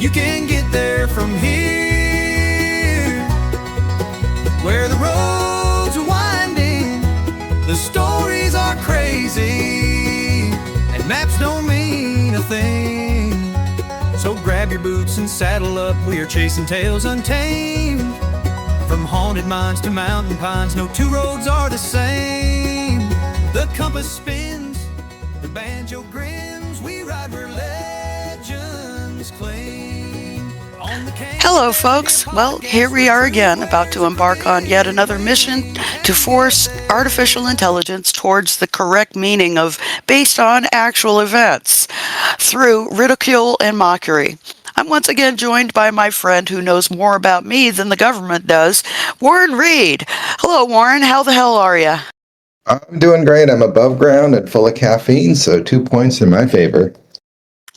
You can get there from here, where the roads are winding, the stories are crazy, and maps don't mean a thing. So grab your boots and saddle up, we are chasing tales untamed. From haunted mines to mountain pines, no two roads are the same. The compass spins, the banjo grins, we ride where legends claim. Hello, folks. Well, here we are again, about to embark on yet another mission to force artificial intelligence towards the correct meaning of based on actual events through ridicule and mockery. I'm once again joined by my friend who knows more about me than the government does, Warren Reed. Hello, Warren. How the hell are you? I'm doing great. I'm above ground and full of caffeine, so 2 points in my favor.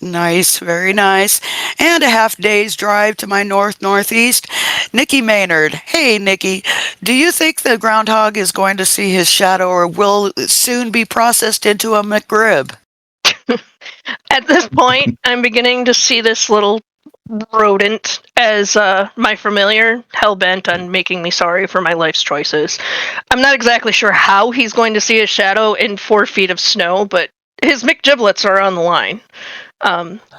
Nice, very nice. And a half day's drive to my northeast, Nikki Maynard. Hey, Nikki, do you think the groundhog is going to see his shadow or will soon be processed into a McRib? At this point, I'm beginning to see this little rodent as my familiar, hell-bent on making me sorry for my life's choices. I'm not exactly sure how he's going to see his shadow in 4 feet of snow, but his McGiblets are on the line.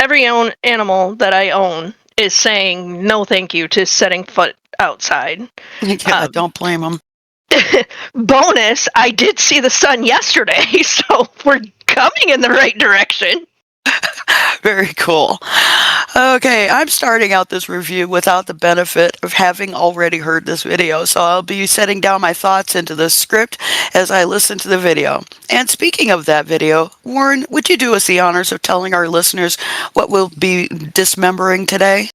Every animal that I own is saying no thank you to setting foot outside. Yeah, don't blame him. Bonus, I did see the sun yesterday, so we're coming in the right direction. Very cool. Okay, I'm starting out this review without the benefit of having already heard this video, so I'll be setting down my thoughts into the script as I listen to the video. And speaking of that video, Warren, would you do us the honors of telling our listeners what we'll be dismembering today?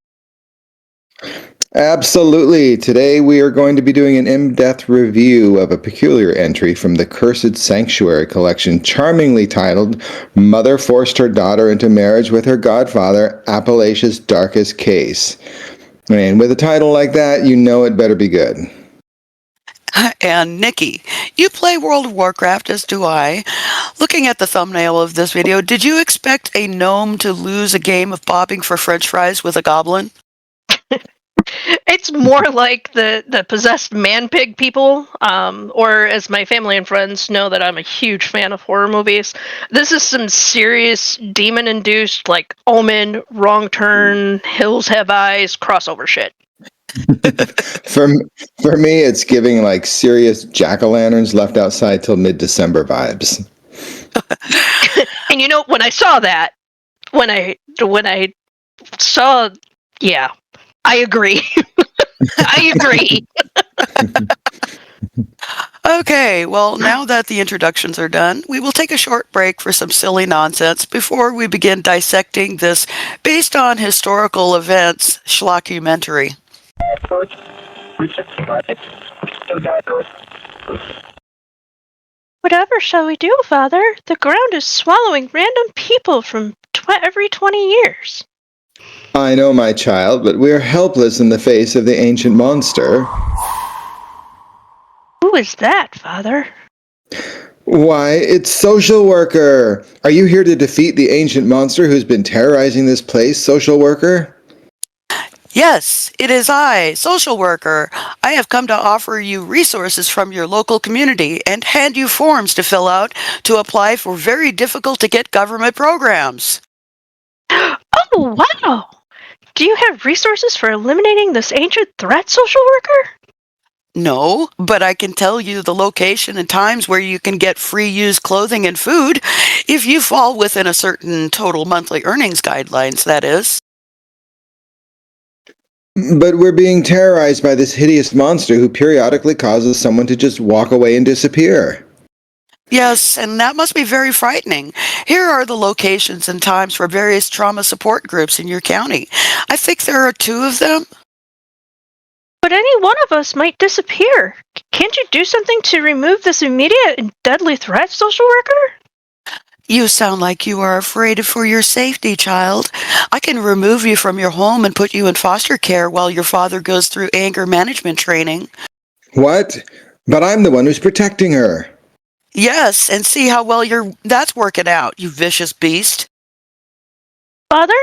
Absolutely. Today we are going to be doing an in-depth review of a peculiar entry from the Cursed Sanctuary collection, charmingly titled, Mother Forced Her Daughter into Marriage with Her Godfather, Appalachia's Darkest Case. And with a title like that, you know it better be good. And Nikki, you play World of Warcraft, as do I. Looking at the thumbnail of this video, did you expect a gnome to lose a game of bobbing for french fries with a goblin? It's more like the possessed man-pig people, or as my family and friends know that I'm a huge fan of horror movies. This is some serious demon-induced, like Omen, Wrong Turn, Hills Have Eyes, crossover shit. For me, it's giving like serious jack-o'-lanterns left outside till mid-December vibes. And you know, when I saw that, when I saw, yeah, I agree. I agree. Okay, well, now that the introductions are done, we will take a short break for some silly nonsense before we begin dissecting this based on historical events schlockumentary. Whatever shall we do, Father? The ground is swallowing random people from every 20 years. I know, my child, but we are helpless in the face of the ancient monster. Who is that, Father? Why, it's Social Worker! Are you here to defeat the ancient monster who's been terrorizing this place, Social Worker? Yes, it is I, Social Worker. I have come to offer you resources from your local community and hand you forms to fill out to apply for very difficult-to-get government programs. Oh, wow! Do you have resources for eliminating this ancient threat, Social Worker? No, but I can tell you the location and times where you can get free used clothing and food, if you fall within a certain total monthly earnings guidelines, that is. But we're being terrorized by this hideous monster who periodically causes someone to just walk away and disappear. Yes, and that must be very frightening. Here are the locations and times for various trauma support groups in your county. I think there are 2 of them. But any one of us might disappear. Can't you do something to remove this immediate and deadly threat, Social Worker? You sound like you are afraid for your safety, child. I can remove you from your home and put you in foster care while your father goes through anger management training. What? But I'm the one who's protecting her. Yes, and see how well that's working out, you vicious beast. Father,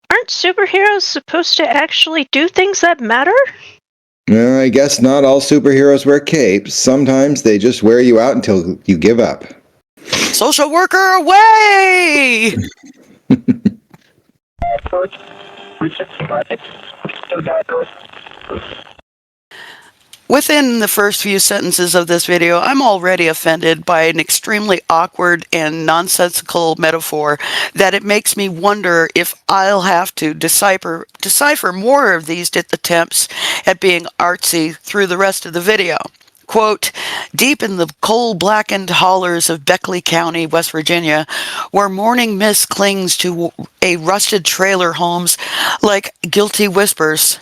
Aren't superheroes supposed to actually do things that matter? I guess not all superheroes wear capes. Sometimes they just wear you out until you give up. Social worker away! Within the first few sentences of this video, I'm already offended by an extremely awkward and nonsensical metaphor that it makes me wonder if I'll have to decipher more of these attempts at being artsy through the rest of the video. Quote, deep in the coal-blackened hollers of Beckley County, West Virginia, where morning mist clings to a rusted trailer homes like guilty whispers,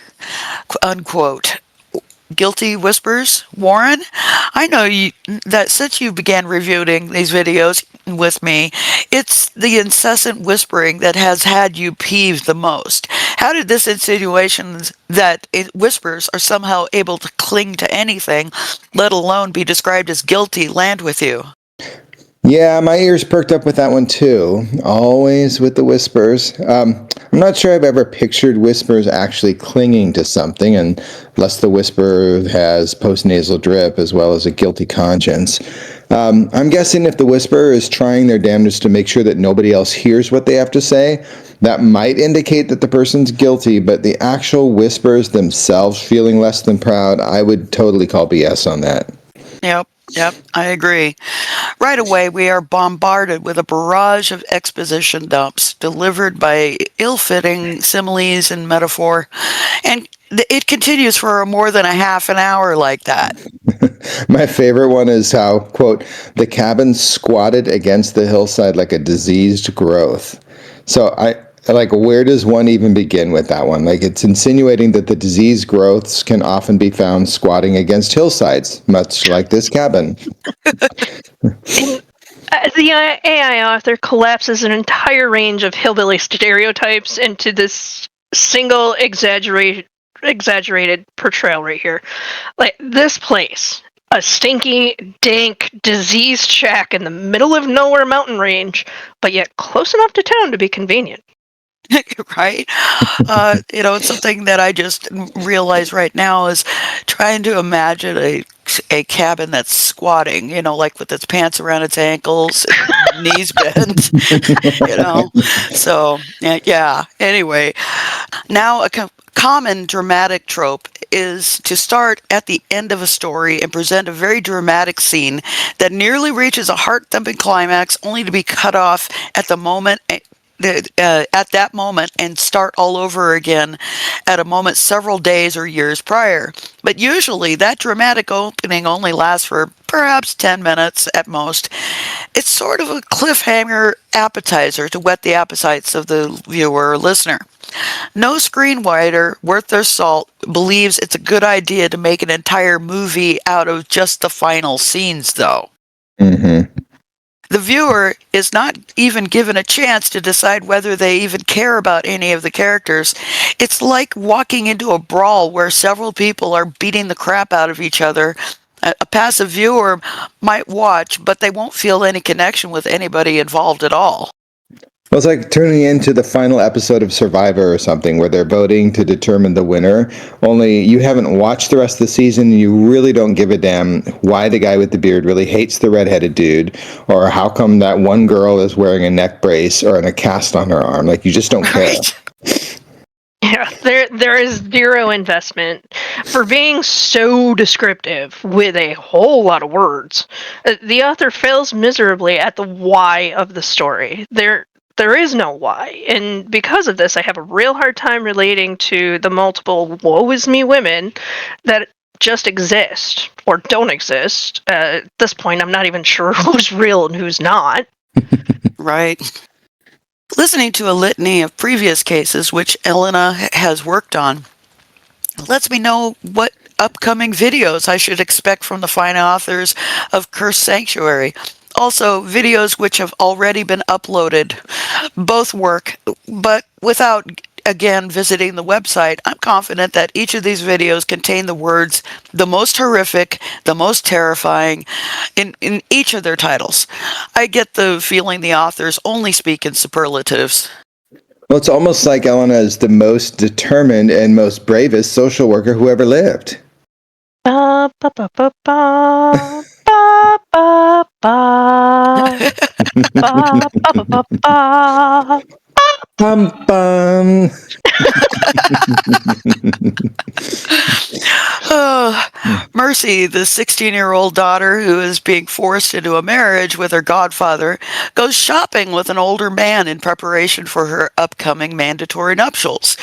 unquote. Guilty whispers, Warren? I know that since you began reviewing these videos with me, it's the incessant whispering that has had you peeved the most. How did this insinuation that whispers are somehow able to cling to anything, let alone be described as guilty, land with you? Yeah, my ears perked up with that one too. Always with the whispers. I'm not sure I've ever pictured whispers actually clinging to something, unless the whisperer has postnasal drip as well as a guilty conscience. I'm guessing if the whisperer is trying their damnedest to make sure that nobody else hears what they have to say, that might indicate that the person's guilty, but the actual whispers themselves feeling less than proud, I would totally call BS on that. Yep, I agree. Right away, we are bombarded with a barrage of exposition dumps delivered by ill-fitting similes and metaphor, and it continues for more than a half an hour like that. My favorite one is how, quote, the cabin squatted against the hillside like a diseased growth. So where does one even begin with that one? Like, it's insinuating that the diseased growths can often be found squatting against hillsides, much like this cabin. The AI author collapses an entire range of hillbilly stereotypes into this single exaggerated portrayal right here. Like, this place, a stinky, dank, diseased shack in the middle of nowhere mountain range, but yet close enough to town to be convenient. Right? It's something that I just realize right now is trying to imagine a cabin that's squatting, like with its pants around its ankles, knees bent, So, yeah. Anyway, now a common dramatic trope is to start at the end of a story and present a very dramatic scene that nearly reaches a heart-thumping climax only to be cut off at the moment at that moment and start all over again at a moment several days or years prior. But usually that dramatic opening only lasts for perhaps 10 minutes at most. It's sort of a cliffhanger appetizer to whet the appetites of the viewer or listener. No screenwriter worth their salt believes it's a good idea to make an entire movie out of just the final scenes, though. Mm-hmm. The viewer is not even given a chance to decide whether they even care about any of the characters. It's like walking into a brawl where several people are beating the crap out of each other. A passive viewer might watch, but they won't feel any connection with anybody involved at all. Well, it's like tuning into the final episode of Survivor or something where they're voting to determine the winner, only you haven't watched the rest of the season and you really don't give a damn why the guy with the beard really hates the redheaded dude, or how come that one girl is wearing a neck brace or a cast on her arm. Like, you just don't care. Right. Yeah, there is zero investment for being so descriptive with a whole lot of words. The author fails miserably at the why of the story. There is no why, and because of this, I have a real hard time relating to the multiple woe is me women that just exist or don't exist. At this point, I'm not even sure who's real and who's not. Right. Listening to a litany of previous cases which Elena has worked on lets me know what upcoming videos I should expect from the fine authors of Cursed Sanctuary. Also, videos which have already been uploaded. Both work, but without, again, visiting the website, I'm confident that each of these videos contain the words the most horrific, the most terrifying in each of their titles. I get the feeling the authors only speak in superlatives. Well, it's almost like Elena is the most determined and most bravest social worker who ever lived. Ba, ba, ba, ba, ba, ba, ba, ba, ba, ba, ba, ba. Bum bum. Mercy, the 16-year-old daughter who is being forced into a marriage with her godfather, goes shopping with an older man in preparation for her upcoming mandatory nuptials.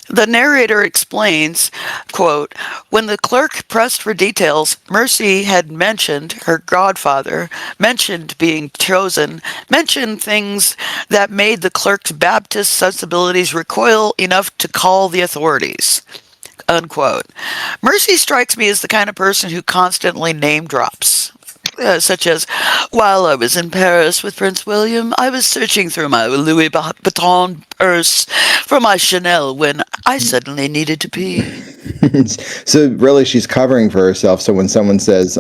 The narrator explains, quote, when the clerk pressed for details, Mercy had mentioned her godfather, mentioned being chosen, mentioned things that made the clerk's Baptist sensibilities recoil enough to call the authorities. Unquote. Mercy strikes me as the kind of person who constantly name drops. Such as, while I was in Paris with Prince William, I was searching through my Louis Vuitton purse for my Chanel when I suddenly needed to pee. So really, she's covering for herself. So when someone says,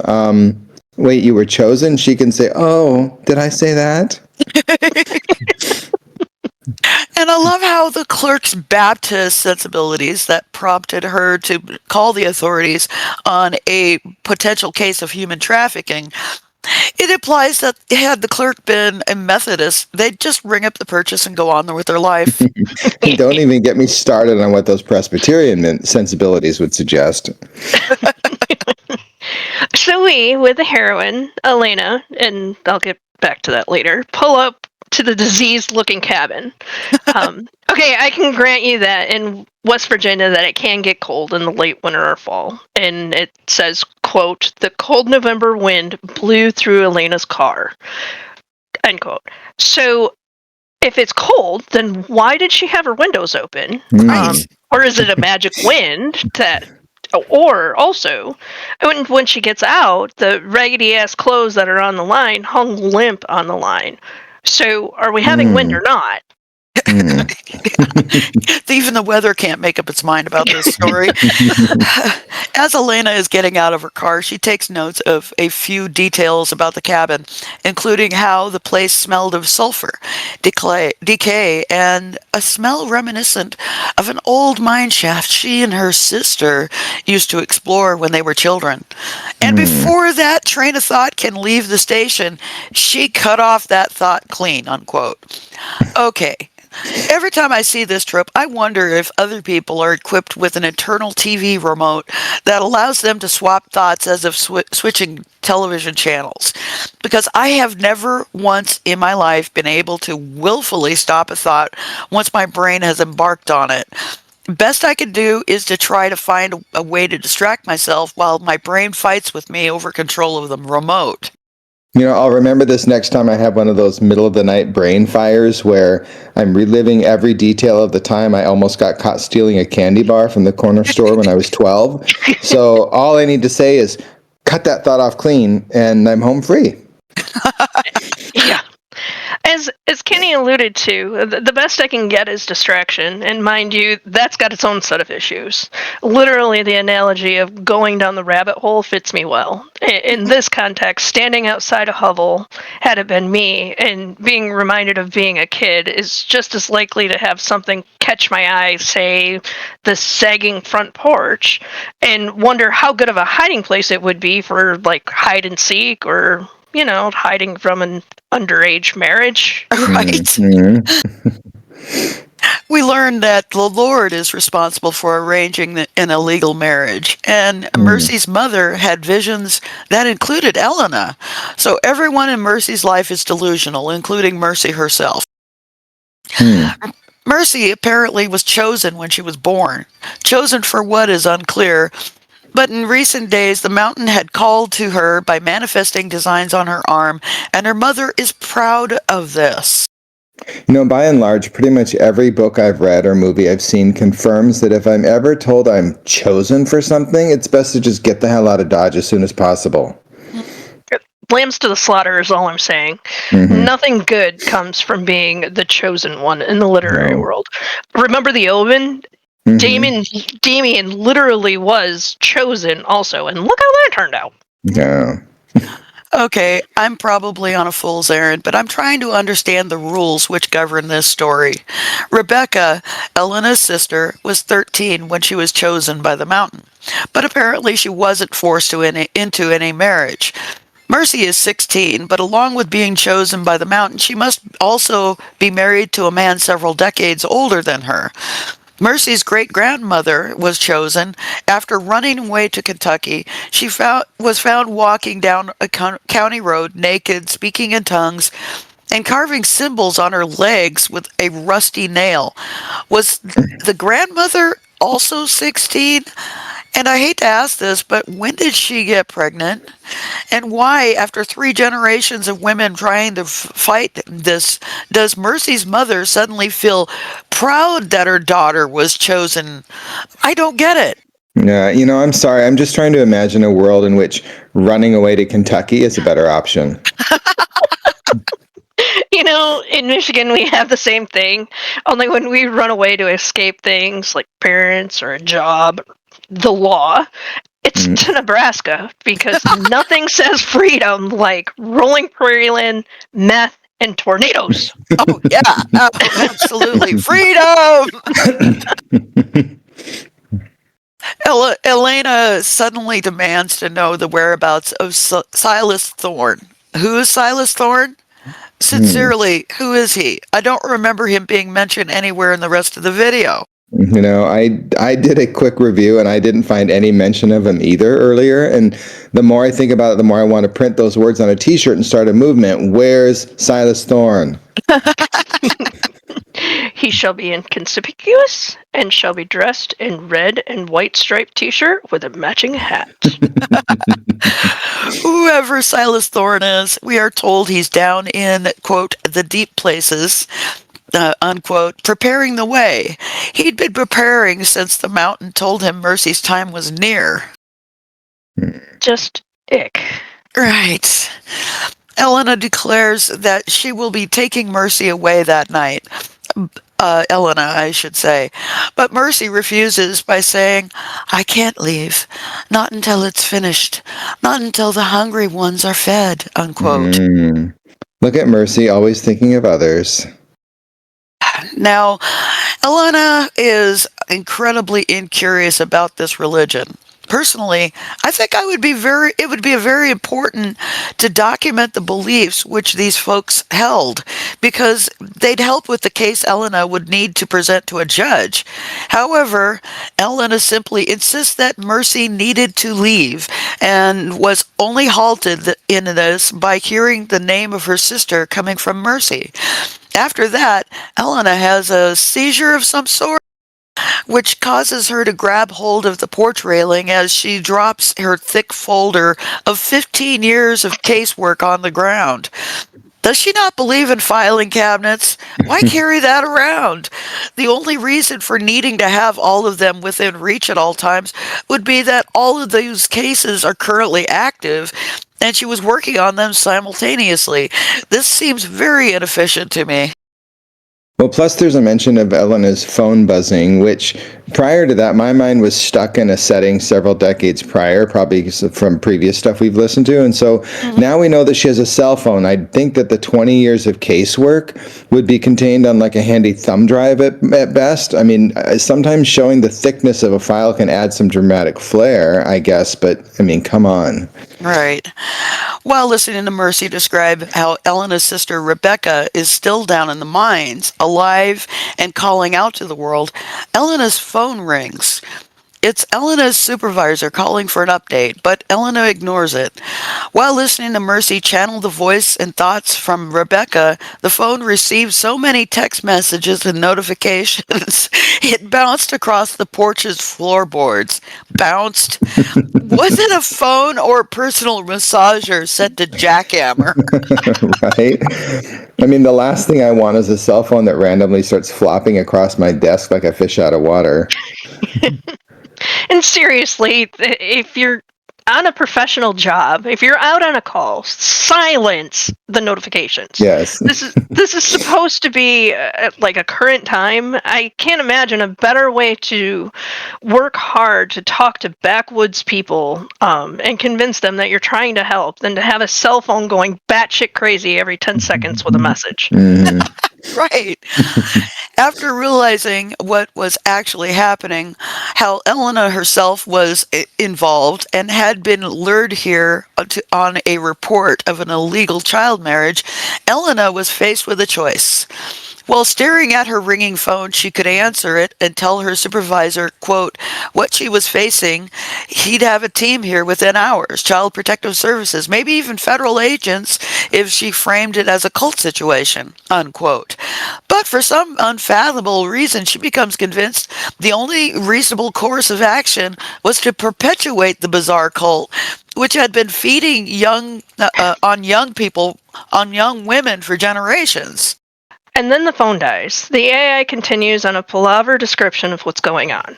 wait, you were chosen, she can say, oh, did I say that? And I love how the clerk's Baptist sensibilities that prompted her to call the authorities on a potential case of human trafficking. It implies that had the clerk been a Methodist, they'd just ring up the purchase and go on with their life. Don't even get me started on what those Presbyterian sensibilities would suggest. So we, with the heroine, Elena, and I'll get back to that later, pull up to the diseased-looking cabin. Okay, I can grant you that in West Virginia that it can get cold in the late winter or fall. And it says, quote, the cold November wind blew through Elena's car, end quote. So if it's cold, then why did she have her windows open? Right. Or is it a magic wind that... Or also, when she gets out, the raggedy ass clothes that are on the line hung limp on the line. So, are we having wind or not? Even the weather can't make up its mind about this story. As Elena is getting out of her car, she takes notes of a few details about the cabin, including how the place smelled of sulfur, decay, and a smell reminiscent of an old mine shaft she and her sister used to explore when they were children. And before that train of thought can leave the station, she cut off that thought clean, unquote. Okay. Every time I see this trope, I wonder if other people are equipped with an internal TV remote that allows them to swap thoughts as if switching television channels. Because I have never once in my life been able to willfully stop a thought once my brain has embarked on it. Best I can do is to try to find a way to distract myself while my brain fights with me over control of the remote. I'll remember this next time I have one of those middle of the night brain fires where I'm reliving every detail of the time I almost got caught stealing a candy bar from the corner store when I was 12. So all I need to say is cut that thought off clean and I'm home free. Yeah. As Kenny alluded to, the best I can get is distraction, and mind you, that's got its own set of issues. Literally, the analogy of going down the rabbit hole fits me well. In this context, standing outside a hovel, had it been me, and being reminded of being a kid is just as likely to have something catch my eye, say, the sagging front porch, and wonder how good of a hiding place it would be for, like, hide and seek or... hiding from an underage marriage. Right. We learned that the Lord is responsible for arranging an illegal marriage, and Mercy's mother had visions that included Elena. So everyone in Mercy's life is delusional, including Mercy herself. Mercy apparently was chosen when she was born. Chosen for what is unclear. But in recent days, the mountain had called to her by manifesting designs on her arm, and her mother is proud of this. By and large, pretty much every book I've read or movie I've seen confirms that if I'm ever told I'm chosen for something, it's best to just get the hell out of Dodge as soon as possible. Lambs to the slaughter is all I'm saying. Nothing good comes from being the chosen one in the literary world. Remember the Omen? Damien literally was chosen also, and look how that turned out. Yeah. Okay, I'm probably on a fool's errand, but I'm trying to understand the rules which govern this story. Rebecca, Elena's sister, was 13 when she was chosen by the mountain, but apparently she wasn't forced into any marriage. Mercy is 16, but along with being chosen by the mountain, she must also be married to a man several decades older than her. Mercy's great-grandmother was chosen after running away to Kentucky. She was found walking down a county road naked, speaking in tongues, and carving symbols on her legs with a rusty nail. Was the grandmother also 16? And I hate to ask this, but when did she get pregnant? And why, after 3 generations of women trying to fight this, does Mercy's mother suddenly feel proud that her daughter was chosen? I don't get it. Yeah, I'm sorry. I'm just trying to imagine a world in which running away to Kentucky is a better option. In Michigan, we have the same thing. Only when we run away to escape things like parents or a job, the law, it's to Nebraska because nothing says freedom like rolling prairie land, meth, and tornadoes. Oh, yeah, absolutely. Freedom! Elena suddenly demands to know the whereabouts of Silas Thorne. Who is Silas Thorne? Sincerely, who is he? I don't remember him being mentioned anywhere in the rest of the video. I did a quick review and I didn't find any mention of him either earlier. And the more I think about it, the more I want to print those words on a T-shirt and start a movement. Where's Silas Thorne? He shall be inconspicuous and shall be dressed in red and white striped T-shirt with a matching hat. Whoever Silas Thorne is, we are told he's down in, quote, the deep places, unquote, preparing the way. He'd been preparing since the mountain told him Mercy's time was near. Just ick. Right. Elena declares that she will be taking Mercy away that night. Elena, I should say. But Mercy refuses by saying, I can't leave. Not until it's finished. Not until the hungry ones are fed, unquote. Look at Mercy, always thinking of others. Now, Elena is incredibly incurious about this religion. Personally, I think it would be very important to document the beliefs which these folks held, because they'd help with the case Elena would need to present to a judge. However, Elena simply insists that Mercy needed to leave and was only halted in this by hearing the name of her sister coming from Mercy. After that, Elena has a seizure of some sort, which causes her to grab hold of the porch railing as she drops her thick folder of 15 years of casework on the ground. Does she not believe in filing cabinets? Why carry that around? The only reason for needing to have all of them within reach at all times would be that all of those cases are currently active, and she was working on them simultaneously. This seems very inefficient to me. Well, plus there's a mention of Elena's phone buzzing, which prior to that, my mind was stuck in a setting several decades prior, probably from previous stuff we've listened to. And so now we know that she has a cell phone. I'd think that the 20 years of casework would be contained on like a handy thumb drive at best. I mean, sometimes showing the thickness of a file can add some dramatic flair, I guess, but I mean, come on. Right. While listening to Mercy describe how Elena's sister Rebecca is still down in the mines, alive and calling out to the world, Elena's phone rings. It's Elena's supervisor calling for an update, but Elena ignores it. While listening to Mercy channel the voice and thoughts from Rebecca, the phone received so many text messages and notifications, it bounced across the porch's floorboards. Bounced? Was it a phone or a personal massager set to jackhammer? Right? I mean, the last thing I want is a cell phone that randomly starts flopping across my desk like a fish out of water. And seriously, if you're on a professional job, if you're out on a call, silence the notifications. Yes. This is supposed to be like a current time. I can't imagine a better way to work hard to talk to backwoods people and convince them that you're trying to help than to have a cell phone going batshit crazy every 10 seconds with a message. Right. After realizing what was actually happening, how Elena herself was involved and had been lured here on a report of an illegal child marriage, Elena was faced with a choice. While staring at her ringing phone, she could answer it and tell her supervisor, quote, what she was facing. He'd have a team here within hours, Child Protective Services, maybe even federal agents if she framed it as a cult situation, unquote. But for some unfathomable reason, she becomes convinced the only reasonable course of action was to perpetuate the bizarre cult, which had been feeding on young people, on young women for generations. And then the phone dies. The AI continues on a palaver description of what's going on.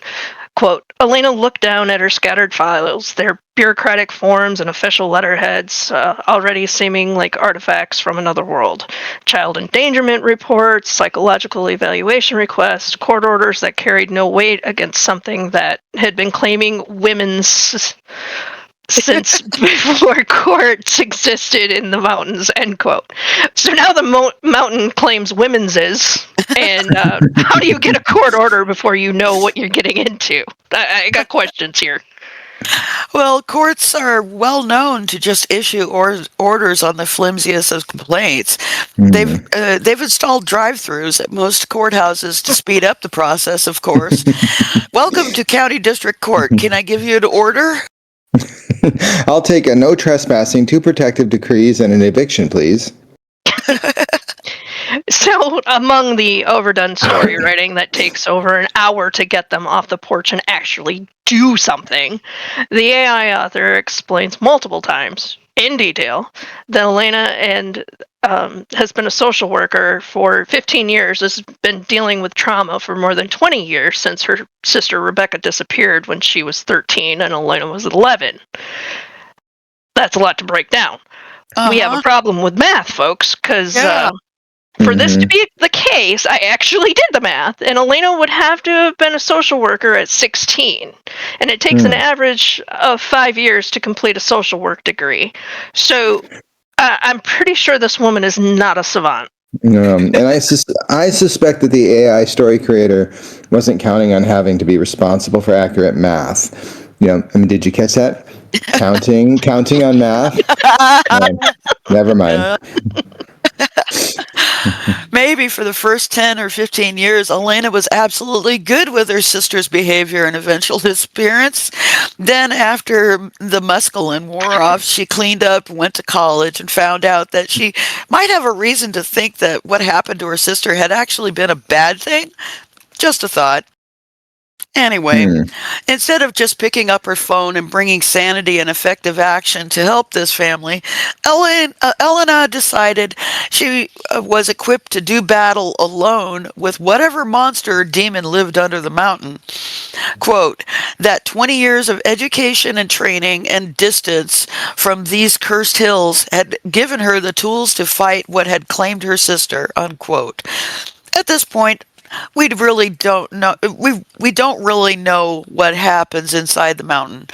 Quote, Elena looked down at her scattered files, their bureaucratic forms and official letterheads, already seeming like artifacts from another world. Child endangerment reports, psychological evaluation requests, court orders that carried no weight against something that had been claiming women's since before courts existed in the mountains, end quote. So now the mountain claims women's is, and how do you get a court order before you know what you're getting into? I got questions here. Well, courts are well known to just issue orders on the flimsiest of complaints. They've installed drive-thrus at most courthouses to speed up the process, of course. Welcome to County District Court. Can I give you an order? I'll take a no trespassing, 2 protective decrees, and an eviction, please. So, among the overdone story writing that takes over an hour to get them off the porch and actually do something, the AI author explains multiple times, in detail, that Elena has been a social worker for 15 years, has been dealing with trauma for more than 20 years since her sister Rebecca disappeared when she was 13 and Elena was 11. That's a lot to break down. We have a problem with math, folks, because for this to be the case, I actually did the math, and Elena would have to have been a social worker at 16. And it takes an average of 5 years to complete a social work degree. So I'm pretty sure this woman is not a savant. And I suspect that the AI story creator wasn't counting on having to be responsible for accurate math. Did you catch that? Counting on math? Never mind. Maybe for the first 10 or 15 years, Elena was absolutely good with her sister's behavior and eventual disappearance. Then after the mescaline wore off, she cleaned up, went to college, and found out that she might have a reason to think that what happened to her sister had actually been a bad thing. Just a thought. Anyway, instead of just picking up her phone and bringing sanity and effective action to help this family, Elena decided she was equipped to do battle alone with whatever monster or demon lived under the mountain. Quote, that 20 years of education and training and distance from these cursed hills had given her the tools to fight what had claimed her sister, unquote. At this point, we really don't know. We don't really know what happens inside the mountain,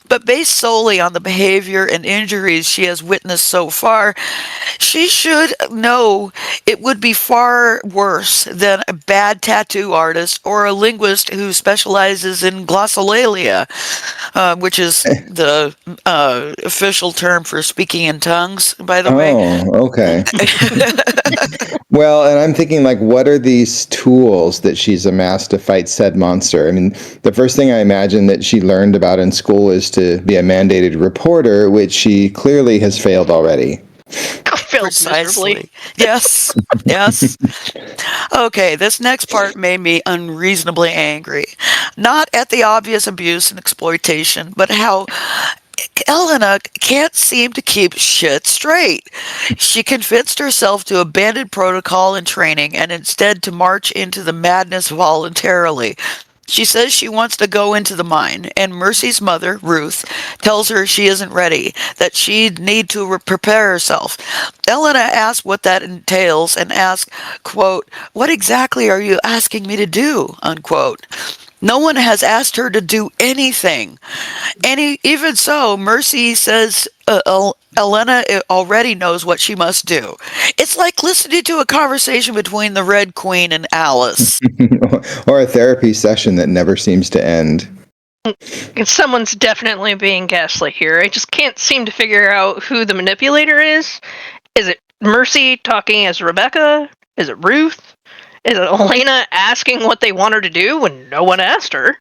but based solely on the behavior and injuries she has witnessed so far, she should know it would be far worse than a bad tattoo artist or a linguist who specializes in glossolalia, which is the official term for speaking in tongues, by the way. Oh, okay. Well, and I'm thinking, what are these tools that she's amassed to fight said monster? The first thing I imagine that she learned about in school is to be a mandated reporter, which she clearly has failed already. Precisely. Yes. Okay, this next part made me unreasonably angry. Not at the obvious abuse and exploitation, but how Elena can't seem to keep shit straight. She convinced herself to abandon protocol and training and instead to march into the madness voluntarily. She says she wants to go into the mine, and Mercy's mother, Ruth, tells her she isn't ready, that she'd need to prepare herself. Elena asks what that entails and asks, quote, "What exactly are you asking me to do?" unquote. No one has asked her to do anything. Even so, Mercy says Elena already knows what she must do. It's like listening to a conversation between the Red Queen and Alice. Or a therapy session that never seems to end. Someone's definitely being gaslit here. I just can't seem to figure out who the manipulator is. Is it Mercy talking as Rebecca? Is it Ruth? Is it Elena asking what they want her to do when no one asked her?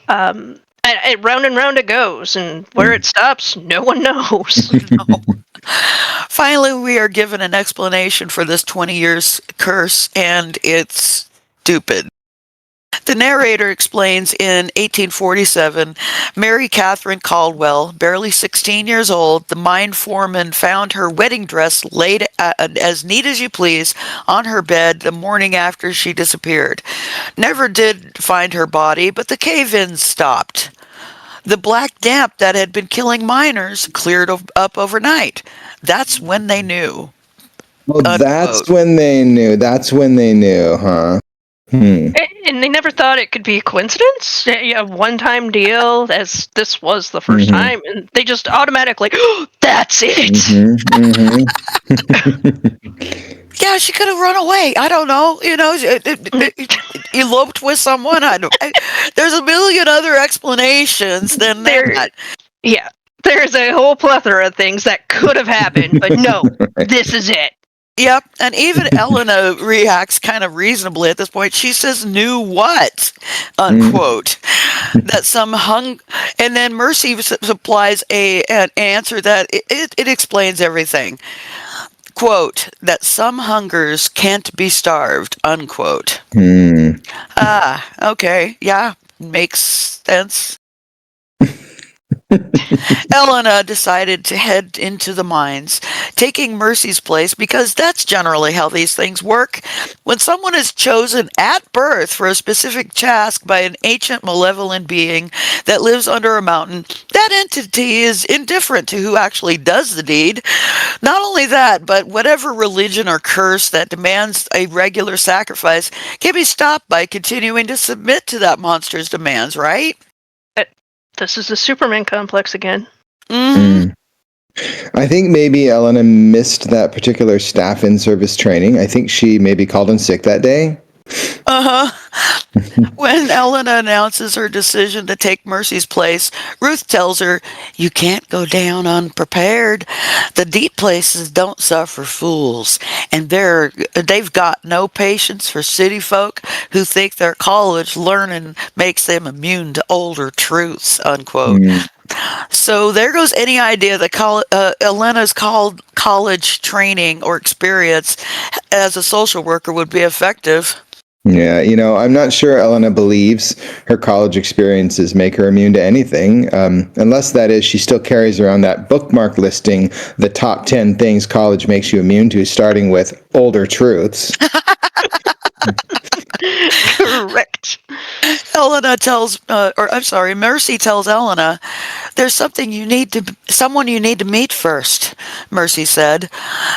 Round and round it goes, and where it stops, no one knows. No. Finally, we are given an explanation for this 20 years curse, and it's stupid. The narrator explains in 1847, Mary Catherine Caldwell, barely 16 years old, the mine foreman found her wedding dress laid as neat as you please on her bed the morning after she disappeared. Never did find her body, but the cave-ins stopped. The black damp that had been killing miners cleared up overnight. That's when they knew. Well, Unquote. that's when they knew. That's when they knew, huh? And they never thought it could be a coincidence? A one-time deal, as this was the first time, and they just automatically, oh, that's it! Yeah, she could have run away. I don't know. Eloped with someone. There's a million other explanations than that. Yeah, there's a whole plethora of things that could have happened, but no, this is it. Yep, and even Elena reacts kind of reasonably at this point. She says, "Knew what?" unquote. That some and then Mercy supplies an answer that it explains everything. Quote, that some hungers can't be starved, unquote. Okay, yeah, makes sense. Elena decided to head into the mines, taking Mercy's place because that's generally how these things work. When someone is chosen at birth for a specific task by an ancient malevolent being that lives under a mountain, that entity is indifferent to who actually does the deed. Not only that, but whatever religion or curse that demands a regular sacrifice can be stopped by continuing to submit to that monster's demands, right? This is the Superman complex again. Mm-hmm. I think maybe Elena missed that particular staff in-service training. I think she maybe called in sick that day. When Elena announces her decision to take Mercy's place, Ruth tells her, "You can't go down unprepared. The deep places don't suffer fools, and they've got no patience for city folk who think their college learning makes them immune to older truths," unquote. So there goes any idea that Elena's college training or experience as a social worker would be effective. Yeah, I'm not sure Elena believes her college experiences make her immune to anything, unless that is she still carries around that bookmark listing, the top 10 things college makes you immune to, starting with older truths. Correct. Mercy tells Elena, "There's someone you need to meet first," Mercy said.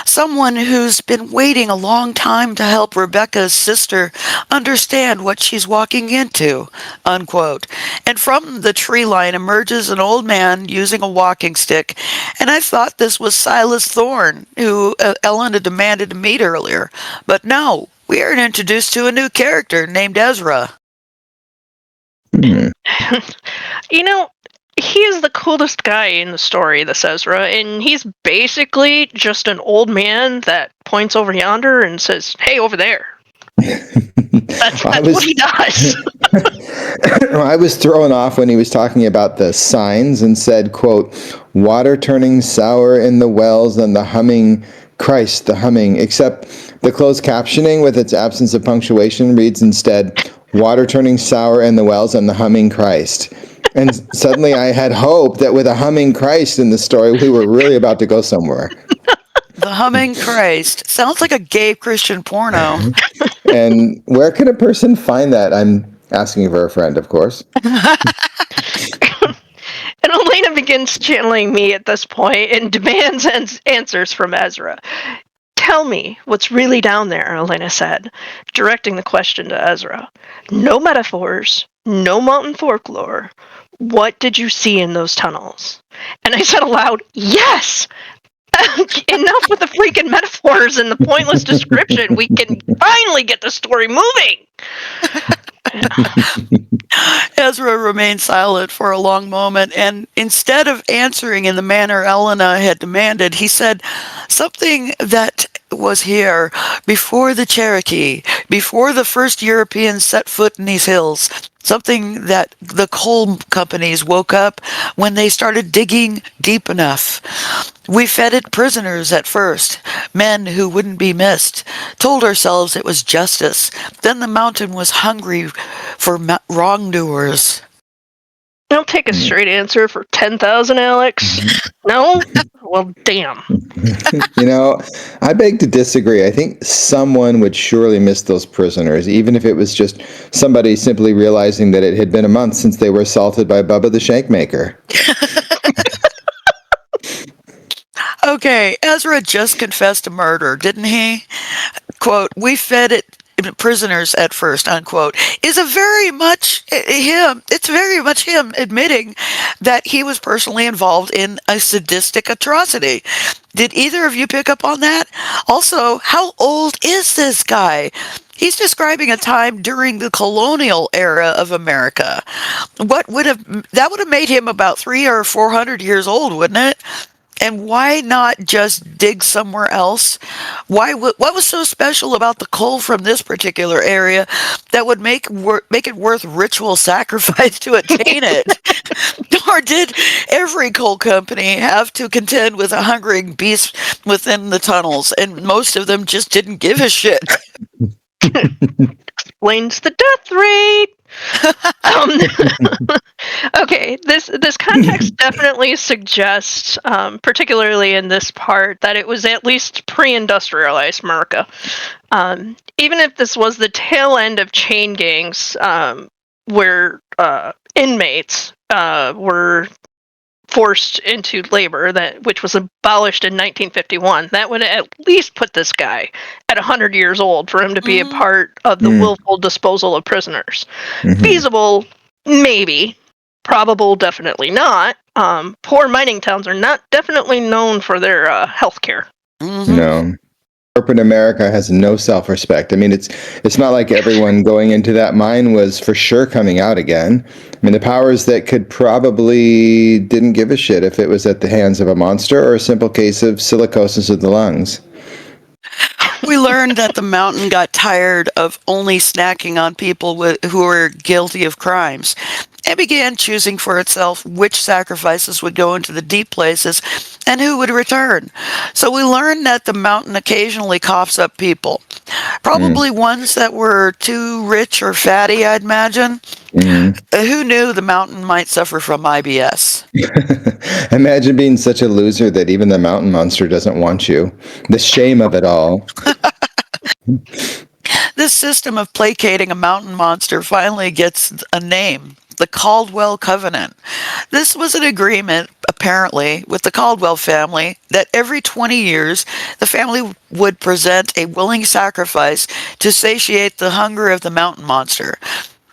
"Someone who's been waiting a long time to help Rebecca's sister understand what she's walking into," unquote. And from the tree line emerges an old man using a walking stick, and I thought this was Silas Thorne, who Elena demanded to meet earlier. But no, we are introduced to a new character named Ezra. He is the coolest guy in the story, this Ezra, and he's basically just an old man that points over yonder and says, "Hey, over there." That's what he does. I was thrown off when he was talking about the signs and said, quote, "Water turning sour in the wells and the humming Christ, the humming," except the closed captioning with its absence of punctuation reads instead, "Water turning sour in the wells and the humming Christ." And suddenly I had hope that with a humming Christ in the story, we were really about to go somewhere. The humming Christ. Sounds like a gay Christian porno. And where can a person find that? I'm Asking for a friend, of course. And Elena begins channeling me at this point and demands answers from Ezra. Tell me what's really down there, Elena said, directing the question to Ezra. No metaphors, no mountain folklore. What did you see in those tunnels? And I said aloud, yes! Enough with the freaking metaphors and the pointless description. We can finally get the story moving. Ezra remained silent for a long moment, and instead of answering in the manner Elena had demanded, he said something that was here before the Cherokee, before the first Europeans set foot in these hills, something that the coal companies woke up when they started digging deep enough. We feted prisoners at first, men who wouldn't be missed, told ourselves it was justice. Then the mountain was hungry for wrongdoers. Don't take a straight answer for 10,000, Alex. No? Well, damn. I beg to disagree. I think someone would surely miss those prisoners, even if it was just somebody simply realizing that it had been a month since they were assaulted by Bubba the Shankmaker. Okay, Ezra just confessed to murder, didn't he? Quote, we fed it prisoners at first, unquote, is a very much him. It's very much him admitting that he was personally involved in a sadistic atrocity. Did either of you pick up on that? Also, how old is this guy? He's describing a time during the colonial era of America. That would have made him about 300 or 400 years old, wouldn't it? And why not just dig somewhere else? What was so special about the coal from this particular area that would make it worth ritual sacrifice to attain it? Or did every coal company have to contend with a hungering beast within the tunnels, and most of them just didn't give a shit? Explains the death rate. Okay, this context definitely suggests, particularly in this part, that it was at least pre-industrialized America. Even if this was the tail end of chain gangs, where inmates were forced into labor, which was abolished in 1951, that would at least put this guy at 100 years old for him to be a part of the willful disposal of prisoners. Feasible, maybe. Probable, definitely not. Poor mining towns are not definitely known for their health care. No. Corporate America has no self-respect. I mean, it's not like everyone going into that mine was for sure coming out again. I mean, the powers that could probably didn't give a shit if it was at the hands of a monster or a simple case of silicosis of the lungs. We learned that the mountain got tired of only snacking on people who were guilty of crimes and began choosing for itself which sacrifices would go into the deep places and who would return. So we learned that the mountain occasionally coughs up people. Probably ones that were too rich or fatty, I'd imagine. Who knew the mountain might suffer from IBS? Imagine being such a loser that even the mountain monster doesn't want you. The shame of it all. This system of placating a mountain monster finally gets a name. The Caldwell Covenant. This was an agreement, apparently, with the Caldwell family that every 20 years the family would present a willing sacrifice to satiate the hunger of the mountain monster.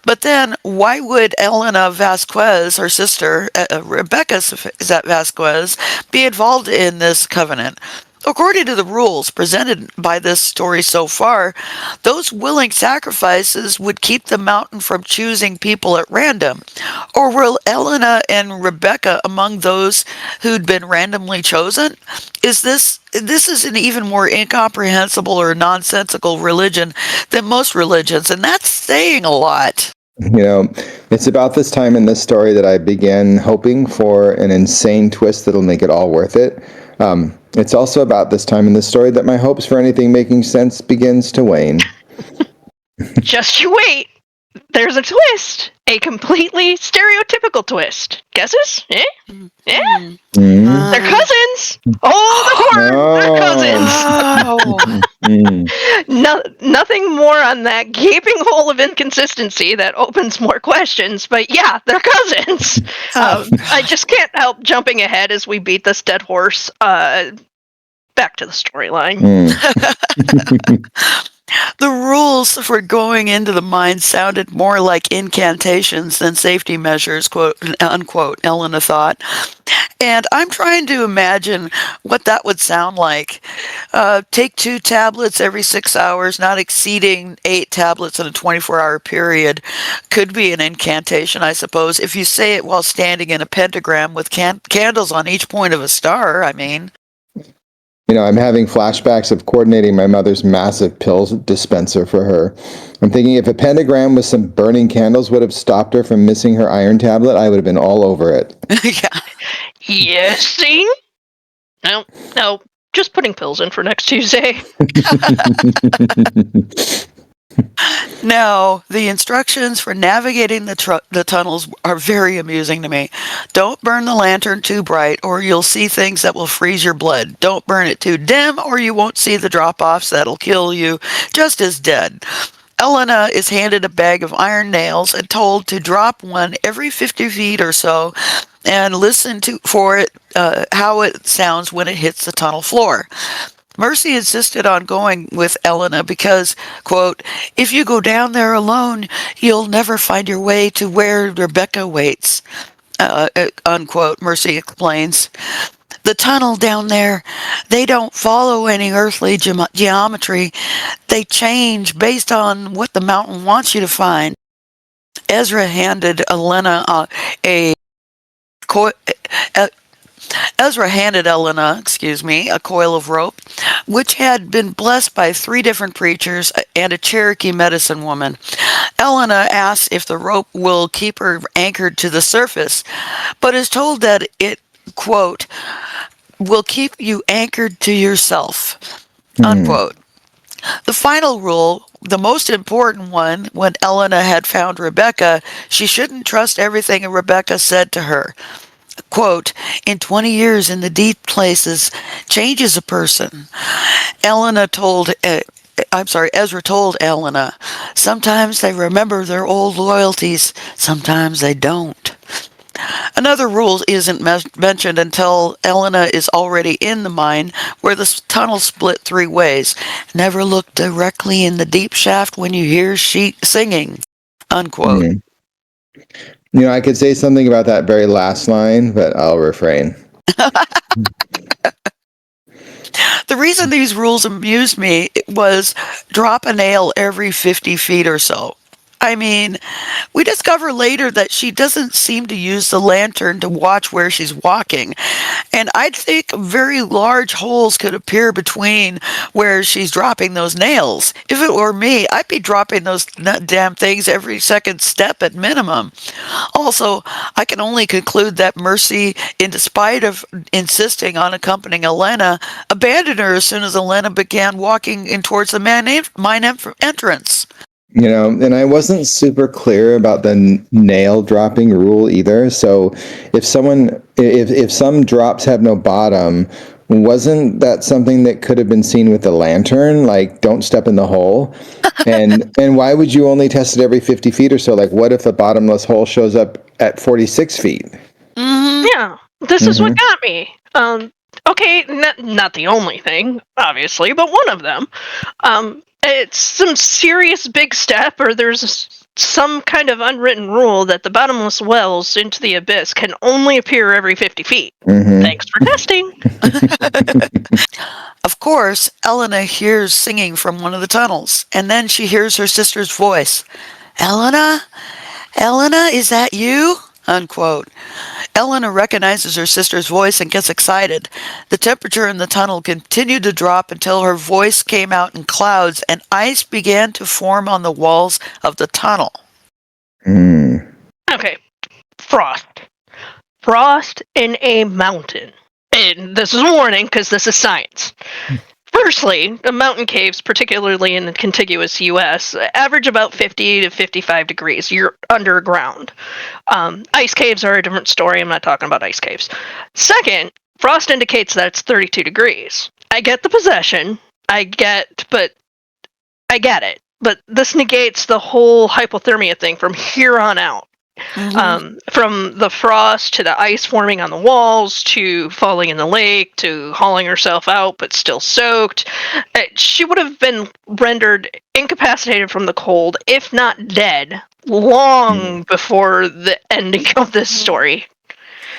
But then, why would Elena Vasquez, her sister, Rebecca Vasquez, be involved in this covenant? According to the rules presented by this story so far, those willing sacrifices would keep the mountain from choosing people at random. Or were Elena and Rebecca among those who'd been randomly chosen? This is an even more incomprehensible or nonsensical religion than most religions, and that's saying a lot. It's about this time in this story that I began hoping for an insane twist that'll make it all worth it. It's also about this time in the story that my hopes for anything making sense begins to wane. Just you wait. there's a twist. A completely stereotypical twist. Guesses? Eh? Yeah? Mm. They're cousins! Oh, the horror! They're cousins! Oh. Nothing more on that gaping hole of inconsistency that opens more questions, but yeah, they're cousins! I just can't help jumping ahead as we beat this dead horse. Back to the storyline. The rules for going into the mine sounded more like incantations than safety measures, quote unquote, Elena thought. And I'm trying to imagine what that would sound like. Take 2 tablets every 6 hours, not exceeding 8 tablets in a 24-hour period. Could be an incantation, I suppose, if you say it while standing in a pentagram with candles on each point of a star, I mean. I'm having flashbacks of coordinating my mother's massive pills dispenser for her. I'm thinking if a pentagram with some burning candles would have stopped her from missing her iron tablet, I would have been all over it. Yeah. Yes, see? No, just putting pills in for next Tuesday. Now, the instructions for navigating the tunnels are very amusing to me. Don't burn the lantern too bright or you'll see things that will freeze your blood. Don't burn it too dim or you won't see the drop-offs that'll kill you just as dead. Elena is handed a bag of iron nails and told to drop one every 50 feet or so and listen for it, how it sounds when it hits the tunnel floor. Mercy insisted on going with Elena because, quote, if you go down there alone, you'll never find your way to where Rebecca waits, unquote, Mercy explains. The tunnel down there, they don't follow any earthly geometry. They change based on what the mountain wants you to find. Ezra handed Elena a coil of rope, which had been blessed by 3 different preachers and a Cherokee medicine woman. Elena asks if the rope will keep her anchored to the surface, but is told that it, quote, will keep you anchored to yourself, unquote. The final rule, the most important one, when Elena had found Rebecca, she shouldn't trust everything Rebecca said to her. Quote, in 20 years in the deep places changes a person. Ezra told Elena, sometimes they remember their old loyalties, sometimes they don't. Another rule isn't mentioned until Elena is already in the mine, where the tunnel split 3 ways. Never look directly in the deep shaft when you hear singing, unquote. I could say something about that very last line, but I'll refrain. The reason these rules amused me was drop a nail every 50 feet or so. I mean, we discover later that she doesn't seem to use the lantern to watch where she's walking. And I think very large holes could appear between where she's dropping those nails. If it were me, I'd be dropping those damn things every second step at minimum. Also, I can only conclude that Mercy, in spite of insisting on accompanying Elena, abandoned her as soon as Elena began walking in towards the mine entrance. And I wasn't super clear about the nail dropping rule either. So if some drops have no bottom, wasn't that something that could have been seen with the lantern? Like, don't step in the hole. And why would you only test it every 50 feet or so? Like, what if a bottomless hole shows up at 46 feet? Mm-hmm. Yeah, this is what got me. Okay, not the only thing, obviously, but one of them. It's some serious big step, or there's some kind of unwritten rule that the bottomless wells into the abyss can only appear every 50 feet. Thanks for testing. Of course, Elena hears singing from one of the tunnels, and then she hears her sister's voice. Elena? Elena, is that you? Unquote. Elena recognizes her sister's voice and gets excited. The temperature in the tunnel continued to drop until her voice came out in clouds and ice began to form on the walls of the tunnel. Okay. Frost. Frost in a mountain. And this is a warning because this is science. Firstly, the mountain caves, particularly in the contiguous U.S., average about 50 to 55 degrees. You're underground. Ice caves are a different story. I'm not talking about ice caves. Second, frost indicates that it's 32 degrees. I get the possession. I get it. But this negates the whole hypothermia thing from here on out. From the frost to the ice forming on the walls to falling in the lake to hauling herself out but still soaked. She would have been rendered incapacitated from the cold, if not dead, long before the ending of this story.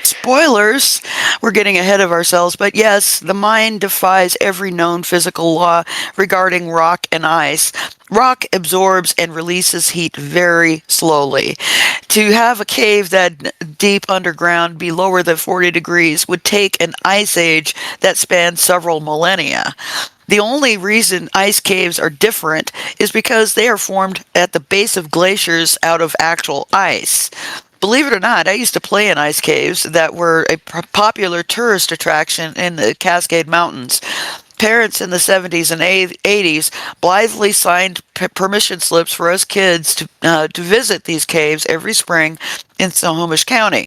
Spoilers, we're getting ahead of ourselves, but yes, the mind defies every known physical law regarding rock and ice. Rock absorbs and releases heat very slowly. To have a cave that deep underground be lower than 40 degrees would take an ice age that spans several millennia. The only reason ice caves are different is because they are formed at the base of glaciers out of actual ice. Believe it or not, I used to play in ice caves that were a popular tourist attraction in the Cascade Mountains. Parents in the 70s and 80s blithely signed permission slips for us kids to visit these caves every spring in Snohomish County.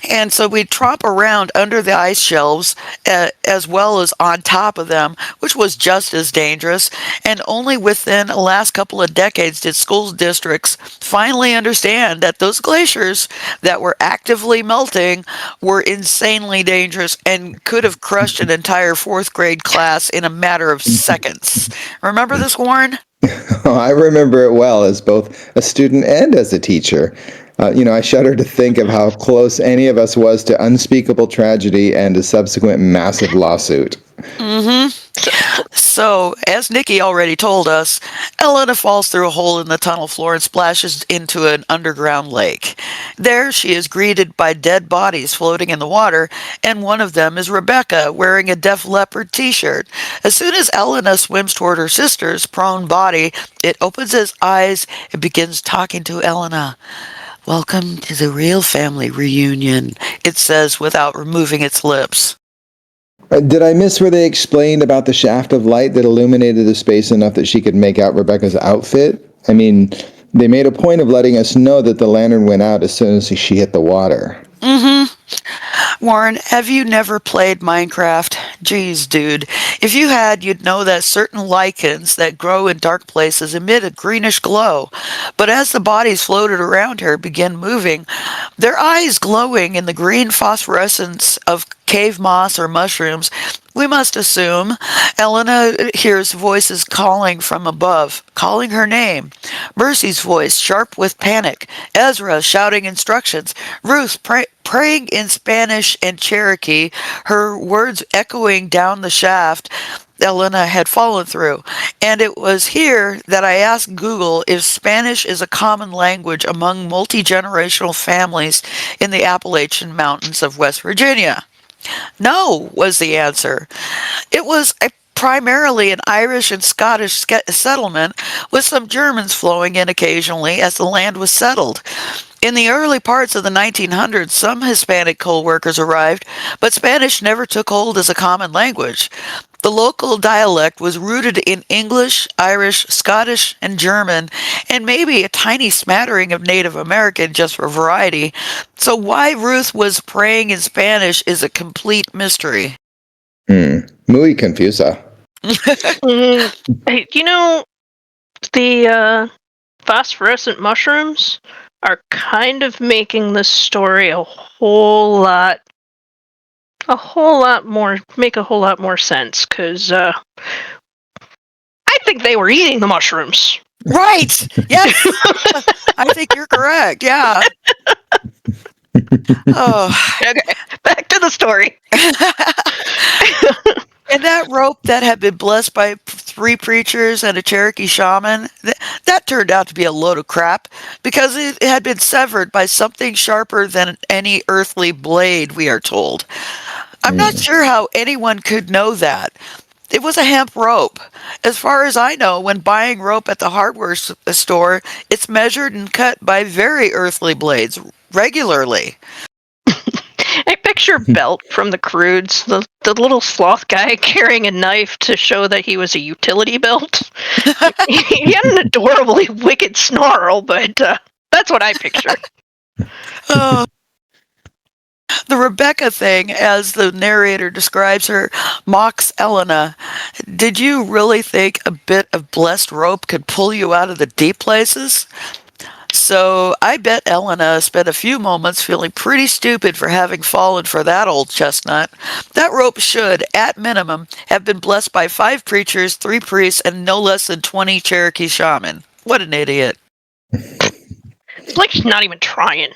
And so we'd tromp around under the ice shelves as well as on top of them, which was just as dangerous. And only within the last couple of decades did school districts finally understand that those glaciers that were actively melting were insanely dangerous and could have crushed an entire fourth grade class in a matter of seconds. Remember this, Warren? I remember it well as both a student and as a teacher. I shudder to think of how close any of us was to unspeakable tragedy and a subsequent massive lawsuit. So, as Nikki already told us, Elena falls through a hole in the tunnel floor and splashes into an underground lake. There she is greeted by dead bodies floating in the water, and one of them is Rebecca, wearing a Def Leppard t-shirt. As soon as Elena swims toward her sister's prone body, it opens its eyes and begins talking to Elena. "Welcome to the real family reunion," it says without removing its lips. Did I miss where they explained about the shaft of light that illuminated the space enough that she could make out Rebecca's outfit? I mean, they made a point of letting us know that the lantern went out as soon as she hit the water. Warren, have you never played Minecraft? Geez, dude. If you had, you'd know that certain lichens that grow in dark places emit a greenish glow. But as the bodies floated around her began moving, their eyes glowing in the green phosphorescence of cave moss or mushrooms, we must assume Elena hears voices calling from above, calling her name. Mercy's voice, sharp with panic. Ezra shouting instructions. Ruth praying in Spanish and Cherokee, her words echoing down the shaft Elena had fallen through. And it was here that I asked Google if Spanish is a common language among multi-generational families in the Appalachian Mountains of West Virginia. No, was the answer. It was primarily an Irish and Scottish settlement, with some Germans flowing in occasionally as the land was settled. In the early parts of the 1900s, some Hispanic coal workers arrived, but Spanish never took hold as a common language. The local dialect was rooted in English, Irish, Scottish, and German, and maybe a tiny smattering of Native American just for variety. So why Ruth was praying in Spanish is a complete mystery. Muy confusa. Hey, the phosphorescent mushrooms are kind of making this story a whole lot more sense, because I think they were eating the mushrooms. Right. Yes. I think you're correct. Yeah. Oh. Okay, back to the story. And that rope that had been blessed by 3 preachers and a Cherokee shaman, that turned out to be a load of crap, because it had been severed by something sharper than any earthly blade, we are told. I'm not sure how anyone could know that. It was a hemp rope. As far as I know, when buying rope at the hardware store, it's measured and cut by very earthly blades regularly. I picture Belt from the Croods, the little sloth guy carrying a knife to show that he was a utility belt. He had an adorably wicked snarl, but that's what I picture. Oh, the Rebecca thing, as the narrator describes her, mocks Elena. Did you really think a bit of blessed rope could pull you out of the deep places? So I bet Elena spent a few moments feeling pretty stupid for having fallen for that old chestnut. That rope should, at minimum, have been blessed by 5 preachers, 3 priests, and no less than 20 Cherokee shaman. What an idiot. It's like she's not even trying.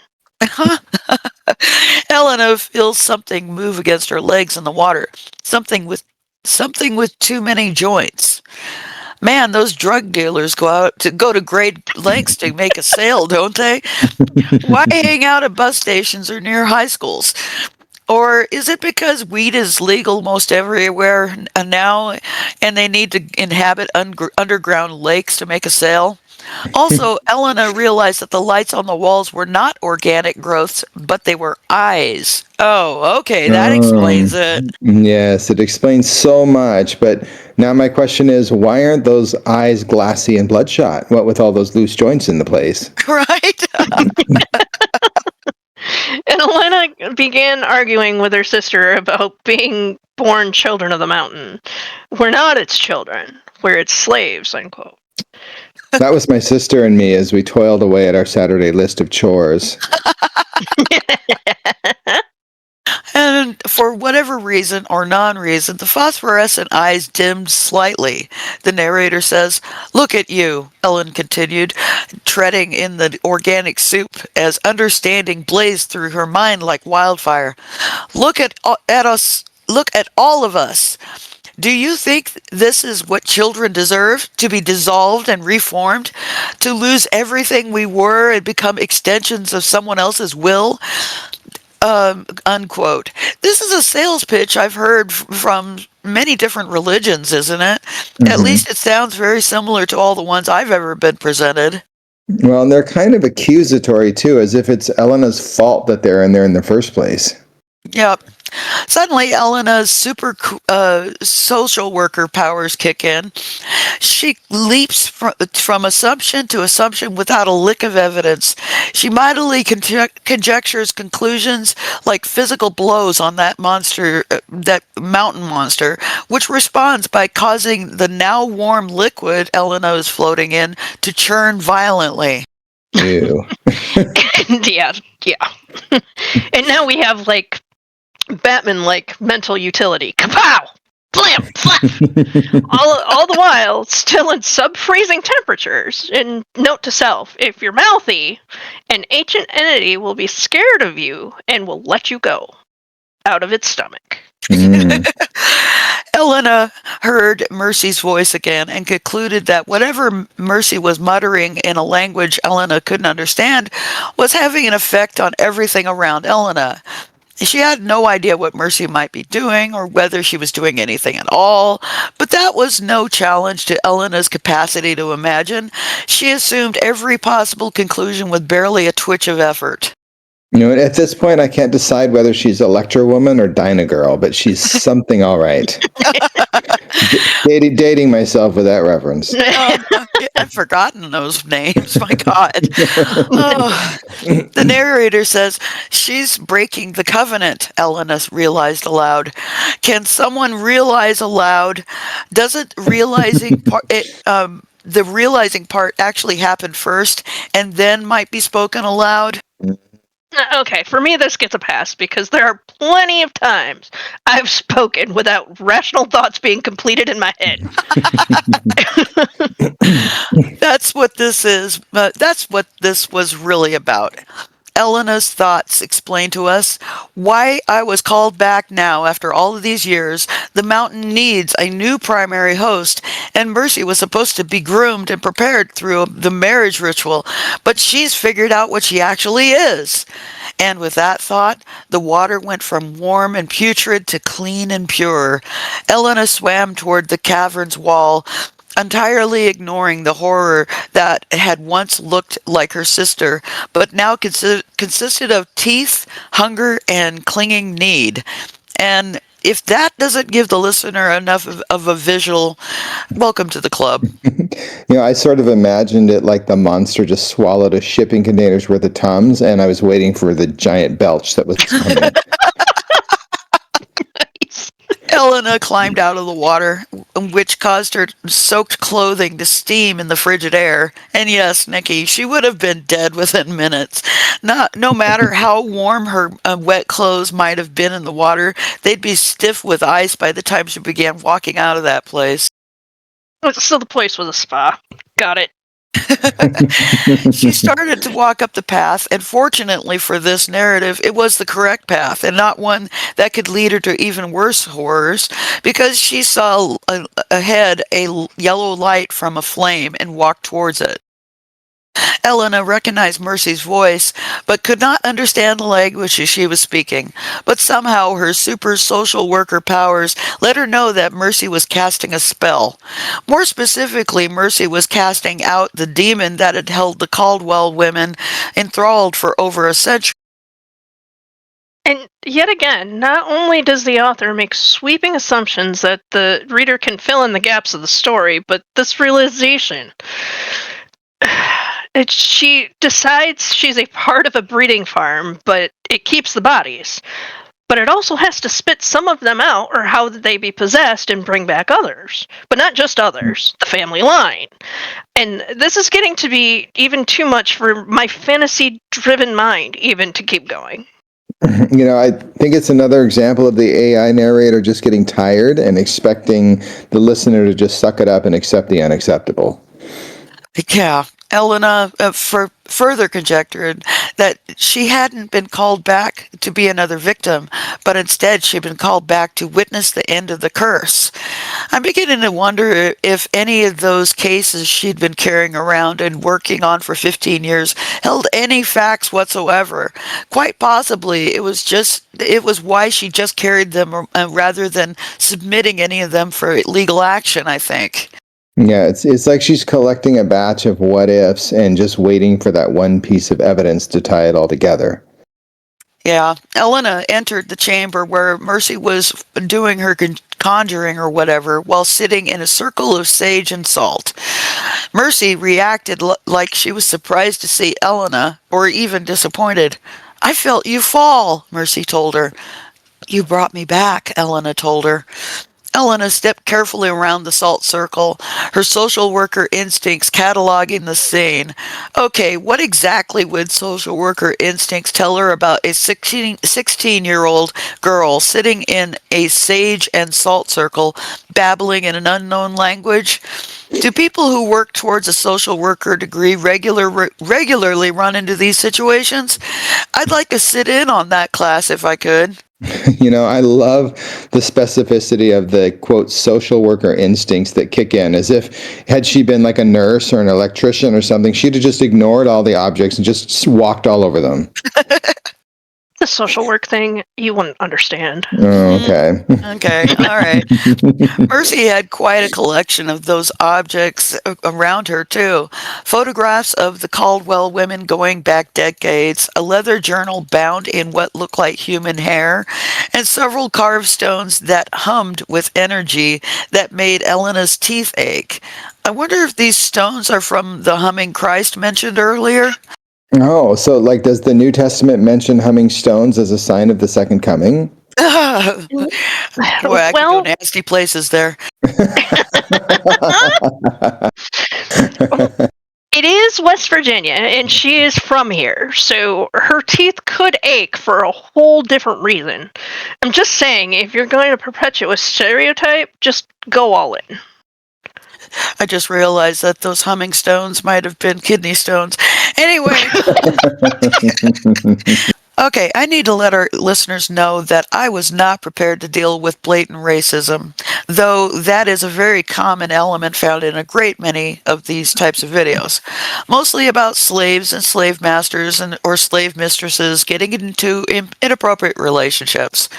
Elena feels something move against her legs in the water. Something with too many joints. Man, those drug dealers go to great lengths to make a sale, don't they? Why hang out at bus stations or near high schools? Or is it because weed is legal most everywhere now and they need to inhabit underground lakes to make a sale? Also, Elena realized that the lights on the walls were not organic growths, but they were eyes. Oh, okay, that explains it. Yes, it explains so much. But now my question is, why aren't those eyes glassy and bloodshot? What with all those loose joints in the place? Right? And Elena began arguing with her sister about being born children of the mountain. We're not its children. We're its slaves, unquote. That was my sister and me as we toiled away at our Saturday list of chores. And for whatever reason or non-reason, the phosphorescent eyes dimmed slightly. The narrator says, "Look at you," Ellen continued, treading in the organic soup as understanding blazed through her mind like wildfire. Look at us. Look at all of us. Do you think this is what children deserve? To be dissolved and reformed? To lose everything we were and become extensions of someone else's will? Unquote. This is a sales pitch I've heard from many different religions, isn't it? Mm-hmm. At least it sounds very similar to all the ones I've ever been presented. Well, and they're kind of accusatory, too, as if it's Elena's fault that they're in there in the first place. Yep. Suddenly, Elena's super social worker powers kick in. She leaps from assumption to assumption without a lick of evidence. She mightily conjectures conclusions like physical blows on that monster, that mountain monster, which responds by causing the now warm liquid Elena is floating in to churn violently. Ew. yeah. And now we have, like, Batman-like mental utility. Kapow! Blam! Flap! all the while, still in sub-freezing temperatures. And note to self, if you're mouthy, an ancient entity will be scared of you and will let you go. Out of its stomach. Elena heard Mercy's voice again and concluded that whatever Mercy was muttering in a language Elena couldn't understand was having an effect on everything around Elena. She had no idea what Mercy might be doing or whether she was doing anything at all, but that was no challenge to Elena's capacity to imagine. She assumed every possible conclusion with barely a twitch of effort. You know, at this point, I can't decide whether she's Electro Woman or Dinah Girl, but she's something all right. Dating myself with that reference. I've forgotten those names. My God. The narrator says, "She's breaking the covenant," Elena realized aloud. Can someone realize aloud? Doesn't realizing the realizing part actually happen first and then might be spoken aloud? Okay, for me this gets a pass because there are plenty of times I've spoken without rational thoughts being completed in my head. That's what this is. That's what this was really about. Elena's thoughts explain to us why I was called back now after all of these years. The mountain needs a new primary host, and Mercy was supposed to be groomed and prepared through the marriage ritual, but she's figured out what she actually is. And with that thought, the water went from warm and putrid to clean and pure. Elena swam toward the cavern's wall, entirely ignoring the horror that had once looked like her sister, but now consisted of teeth, hunger, and clinging need. And if that doesn't give the listener enough of a visual, welcome to the club. I sort of imagined it like the monster just swallowed a shipping container's worth of Tums, and I was waiting for the giant belch that was coming. Elena climbed out of the water, which caused her soaked clothing to steam in the frigid air. And yes, Nikki, she would have been dead within minutes. No matter how warm her wet clothes might have been in the water, they'd be stiff with ice by the time she began walking out of that place. So the place was a spa. Got it. She started to walk up the path, and fortunately for this narrative, it was the correct path and not one that could lead her to even worse horrors, because she saw ahead a yellow light from a flame and walked towards it. Elena recognized Mercy's voice, but could not understand the language she was speaking. But somehow her super social worker powers let her know that Mercy was casting a spell. More specifically, Mercy was casting out the demon that had held the Caldwell women enthralled for over a century. And yet again, not only does the author make sweeping assumptions that the reader can fill in the gaps of the story, but this realization. She decides she's a part of a breeding farm, but it keeps the bodies. But it also has to spit some of them out, or how they be possessed and bring back others. But not just others, the family line. And this is getting to be even too much for my fantasy-driven mind, even to keep going. I think it's another example of the AI narrator just getting tired and expecting the listener to just suck it up and accept the unacceptable. Yeah. Elena further conjectured that she hadn't been called back to be another victim, but instead she'd been called back to witness the end of the curse. I'm beginning to wonder if any of those cases she'd been carrying around and working on for 15 years held any facts whatsoever. Quite possibly it was why she just carried them rather than submitting any of them for legal action, I think. Yeah, it's like she's collecting a batch of what ifs and just waiting for that one piece of evidence to tie it all together. Yeah, Elena entered the chamber where Mercy was doing her conjuring or whatever while sitting in a circle of sage and salt. Mercy reacted like she was surprised to see Elena, or even disappointed. "I felt you fall," Mercy told her. "You brought me back," Elena told her. Elena stepped carefully around the salt circle, her social worker instincts cataloging the scene. Okay, what exactly would social worker instincts tell her about a 16-year-old girl sitting in a sage and salt circle, babbling in an unknown language? Do people who work towards a social worker degree regularly run into these situations? I'd like to sit in on that class if I could. I love the specificity of the, quote, social worker instincts that kick in, as if had she been like a nurse or an electrician or something, she'd have just ignored all the objects and just walked all over them. The social work thing, you wouldn't understand. Oh, okay. Okay, all right. Mercy had quite a collection of those objects around her, too. Photographs of the Caldwell women going back decades, a leather journal bound in what looked like human hair, and several carved stones that hummed with energy that made Elena's teeth ache. I wonder if these stones are from the humming Christ mentioned earlier? Oh, so does the New Testament mention humming stones as a sign of the second coming? Boy, I could go nasty places there. It is West Virginia, and she is from here, so her teeth could ache for a whole different reason. I'm just saying, if you're going to perpetuate a stereotype, just go all in. I just realized that those humming stones might have been kidney stones. Anyway. Okay, I need to let our listeners know that I was not prepared to deal with blatant racism, though that is a very common element found in a great many of these types of videos, mostly about slaves and slave masters or slave mistresses getting into inappropriate relationships.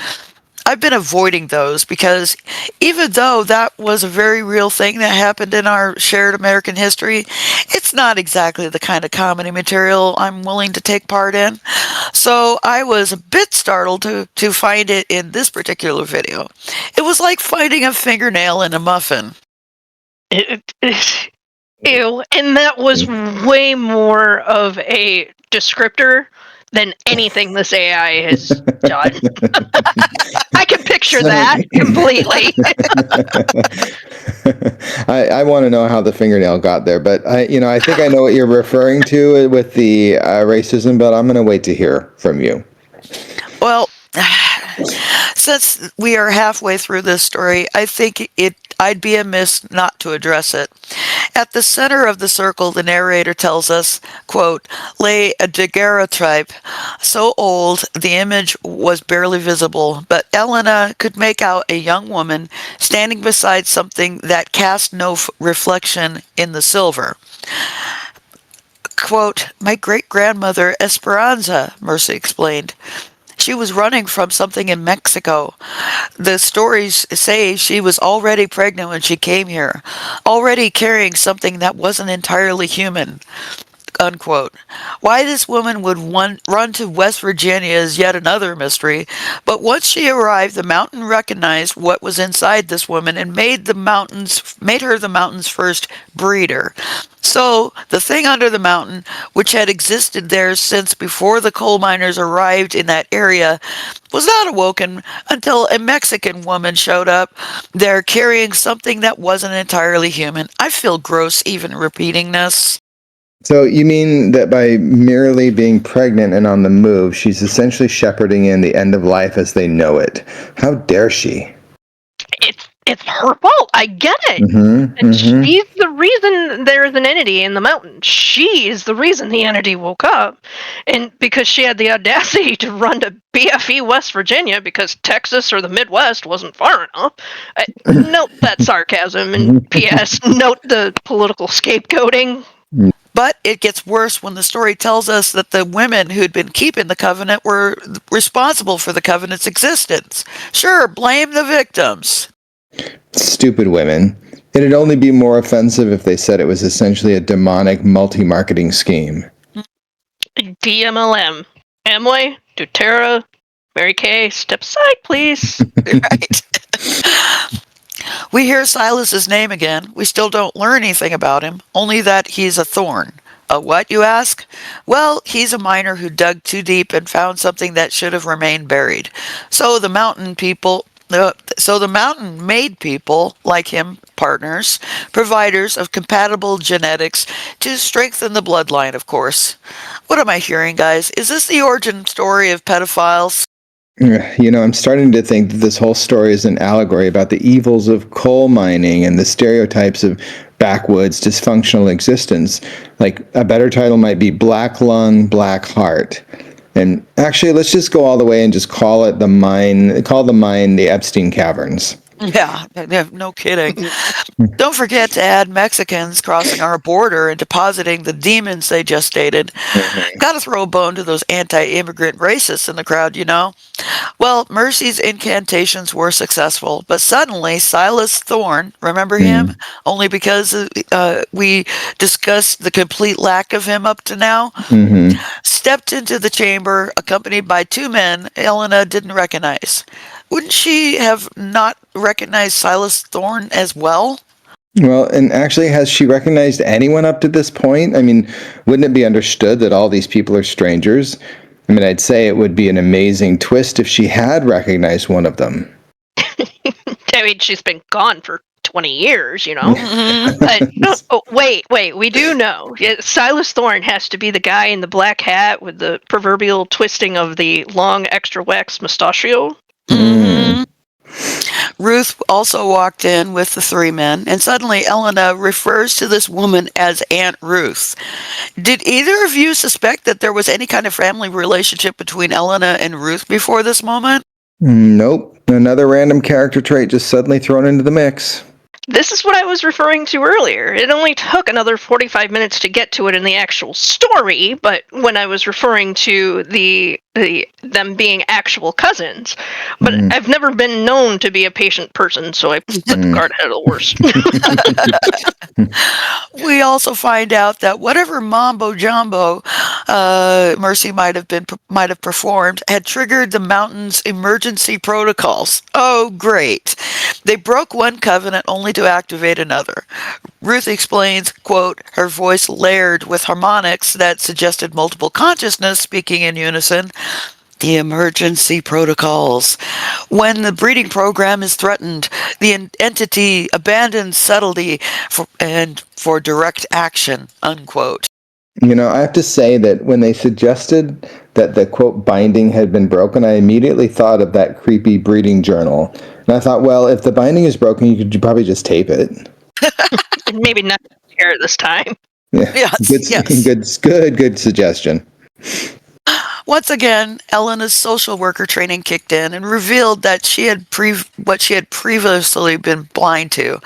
I've been avoiding those because even though that was a very real thing that happened in our shared American history, it's not exactly the kind of comedy material I'm willing to take part in. So I was a bit startled to find it in this particular video. It was like finding a fingernail in a muffin. Ew, and that was way more of a descriptor than anything this AI has done. I can picture that completely. I want to know how the fingernail got there, but I think I know what you're referring to with the racism, but I'm going to wait to hear from you. Well, since we are halfway through this story, I think I'd be amiss not to address it. At the center of the circle, the narrator tells us, quote, lay a daguerreotype so old the image was barely visible, but Elena could make out a young woman standing beside something that cast no reflection in the silver. Quote, my great-grandmother Esperanza, Mercy explained. She was running from something in Mexico. The stories say she was already pregnant when she came here, already carrying something that wasn't entirely human. Unquote. Why this woman would run to West Virginia is yet another mystery, but once she arrived, the mountain recognized what was inside this woman and made her the mountain's first breeder. So, the thing under the mountain, which had existed there since before the coal miners arrived in that area, was not awoken until a Mexican woman showed up there carrying something that wasn't entirely human. I feel gross even repeating this. So you mean that by merely being pregnant and on the move, she's essentially shepherding in the end of life as they know it? How dare she? It's her fault. I get it. And she's the reason there's an entity in the mountain. She is the reason the entity woke up. And because she had the audacity to run to BFE West Virginia because Texas or the Midwest wasn't far enough. Note that sarcasm. And P.S. Note the political scapegoating. But it gets worse when the story tells us that the women who'd been keeping the covenant were responsible for the covenant's existence. Sure, blame the victims. Stupid women. It'd only be more offensive if they said it was essentially a demonic multi-marketing scheme. DMLM. Amway, doTERRA, Mary Kay, step aside, please. Right. We hear Silas's name again. We still don't learn anything about him, only that he's a thorn. A what, you ask? Well, he's a miner who dug too deep and found something that should have remained buried. So the mountain made people like him partners, providers of compatible genetics to strengthen the bloodline, of course. What am I hearing, guys? Is this the origin story of pedophiles? I'm starting to think that this whole story is an allegory about the evils of coal mining and the stereotypes of backwoods dysfunctional existence. Like, a better title might be Black Lung, Black Heart. And actually, let's just go all the way and just call the mine the Epstein Caverns. Yeah, no kidding. Don't forget to add Mexicans crossing our border and depositing the demons they gestated. Gotta throw a bone to those anti-immigrant racists in the crowd, Well, Mercy's incantations were successful, but suddenly Silas Thorne, remember him? Only because we discussed the complete lack of him up to now, stepped into the chamber accompanied by two men Elena didn't recognize. Wouldn't she have not recognized Silas Thorne as well? Well, and actually, has she recognized anyone up to this point? I mean, wouldn't it be understood that all these people are strangers? I mean, I'd say it would be an amazing twist if she had recognized one of them. I mean, she's been gone for 20 years, But, wait, we do know. Silas Thorne has to be the guy in the black hat with the proverbial twisting of the long extra wax mustachio. Ruth also walked in with the three men, and suddenly Elena refers to this woman as Aunt Ruth. Did either of you suspect that there was any kind of family relationship between Elena and Ruth before this moment? Nope. Another random character trait just suddenly thrown into the mix. This is what I was referring to earlier. It only took another 45 minutes to get to it in the actual story, but when I was referring to them being actual cousins. But I've never been known to be a patient person, so I put the cart ahead of the horse. We also find out that whatever mambo jumbo Mercy might have performed had triggered the mountain's emergency protocols. Oh, great! They broke one covenant only to activate another. Ruth explains, quote, her voice layered with harmonics that suggested multiple consciousness speaking in unison. The emergency protocols. When the breeding program is threatened, the entity abandons subtlety for direct action, unquote. I have to say that when they suggested that the quote binding had been broken, I immediately thought of that creepy breeding journal. And I thought, well, if the binding is broken, you could probably just tape it. Maybe not here this time. Yeah. Yes, Good suggestion. Once again, Elena's social worker training kicked in and revealed that what she had previously been blind to.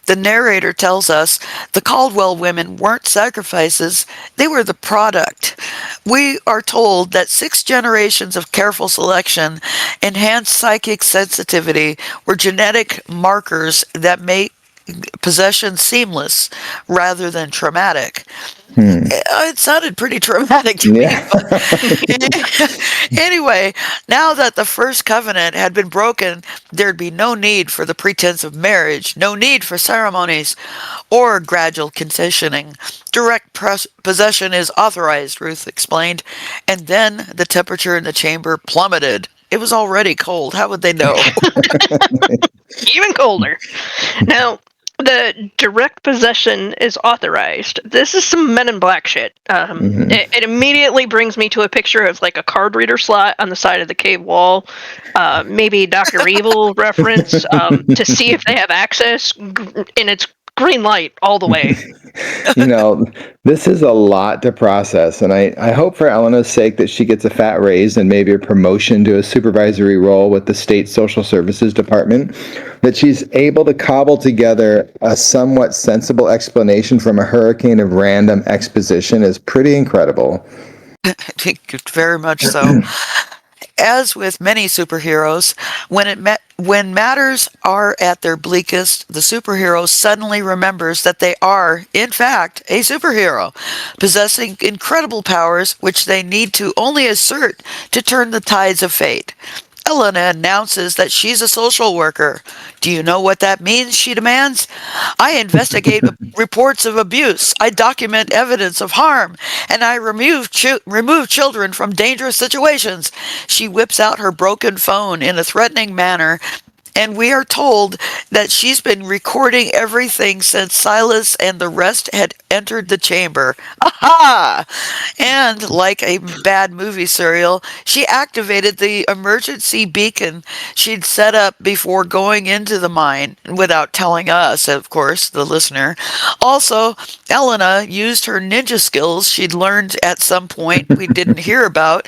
The narrator tells us the Caldwell women weren't sacrifices, they were the product. We are told that 6 generations of careful selection, enhanced psychic sensitivity, were genetic markers that make possession seamless rather than traumatic. It sounded pretty traumatic to me. Anyway, now that the first covenant had been broken, there'd be no need for the pretense of marriage, no need for ceremonies or gradual concessioning. Direct possession is authorized, Ruth explained. And then the temperature in the chamber plummeted. It was already cold. How would they know? Even colder. Now, the direct possession is authorized. This is some Men in Black shit. It immediately brings me to a picture of like a card reader slot on the side of the cave wall. Maybe Dr. Evil reference to see if they have access, and it's green light all the way. This is a lot to process, and I hope for Elena's sake that she gets a fat raise and maybe a promotion to a supervisory role with the state social services department, that she's able to cobble together a somewhat sensible explanation from a hurricane of random exposition is pretty incredible. Very much so. As with many superheroes, when matters are at their bleakest, the superhero suddenly remembers that they are, in fact, a superhero, possessing incredible powers which they need to only assert to turn the tides of fate. Elena announces that she's a social worker. Do you know what that means, she demands. I investigate reports of abuse, I document evidence of harm, and I remove children from dangerous situations. She whips out her broken phone in a threatening manner, and we are told that she's been recording everything since Silas and the rest had entered the chamber. Aha! And like a bad movie serial, she activated the emergency beacon she'd set up before going into the mine, without telling us, of course, the listener. Also, Elena used her ninja skills she'd learned at some point we didn't hear about,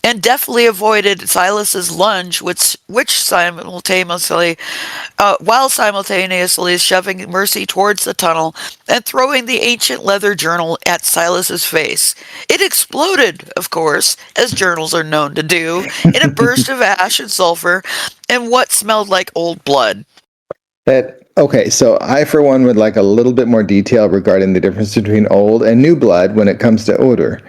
and deftly avoided Silas's lunge, which simultaneously, while simultaneously shoving Mercy towards the tunnel and throwing the ancient leather journal at Silas's face. It exploded, of course, as journals are known to do, in a burst of ash and sulfur and what smelled like old blood. Okay, so I, for one, would like a little bit more detail regarding the difference between old and new blood when it comes to odor.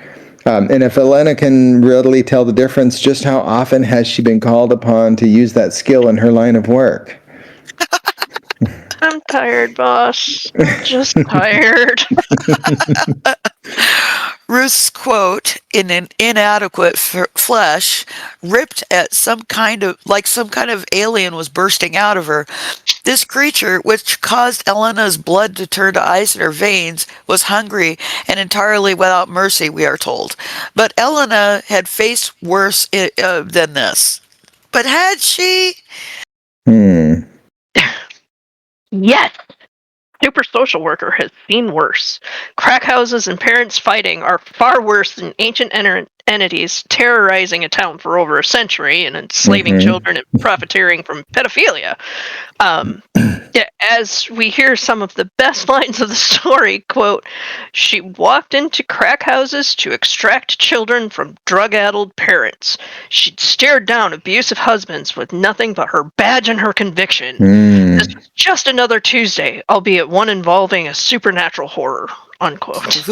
And if Elena can readily tell the difference, just how often has she been called upon to use that skill in her line of work? I'm tired, boss. Just tired. Ruth's quote, in an inadequate flesh, ripped at some kind of alien was bursting out of her. This creature, which caused Elena's blood to turn to ice in her veins, was hungry and entirely without mercy, we are told. But Elena had faced worse than this. But had she? Yes! Super social worker has seen worse. Crack houses and parents fighting are far worse than ancient entities terrorizing a town for over a century and enslaving children and profiteering from pedophilia. Yeah, as we hear some of the best lines of the story, quote, she walked into crack houses to extract children from drug-addled parents. She'd stared down abusive husbands with nothing but her badge and her conviction. This was just another Tuesday, albeit one involving a supernatural horror, unquote.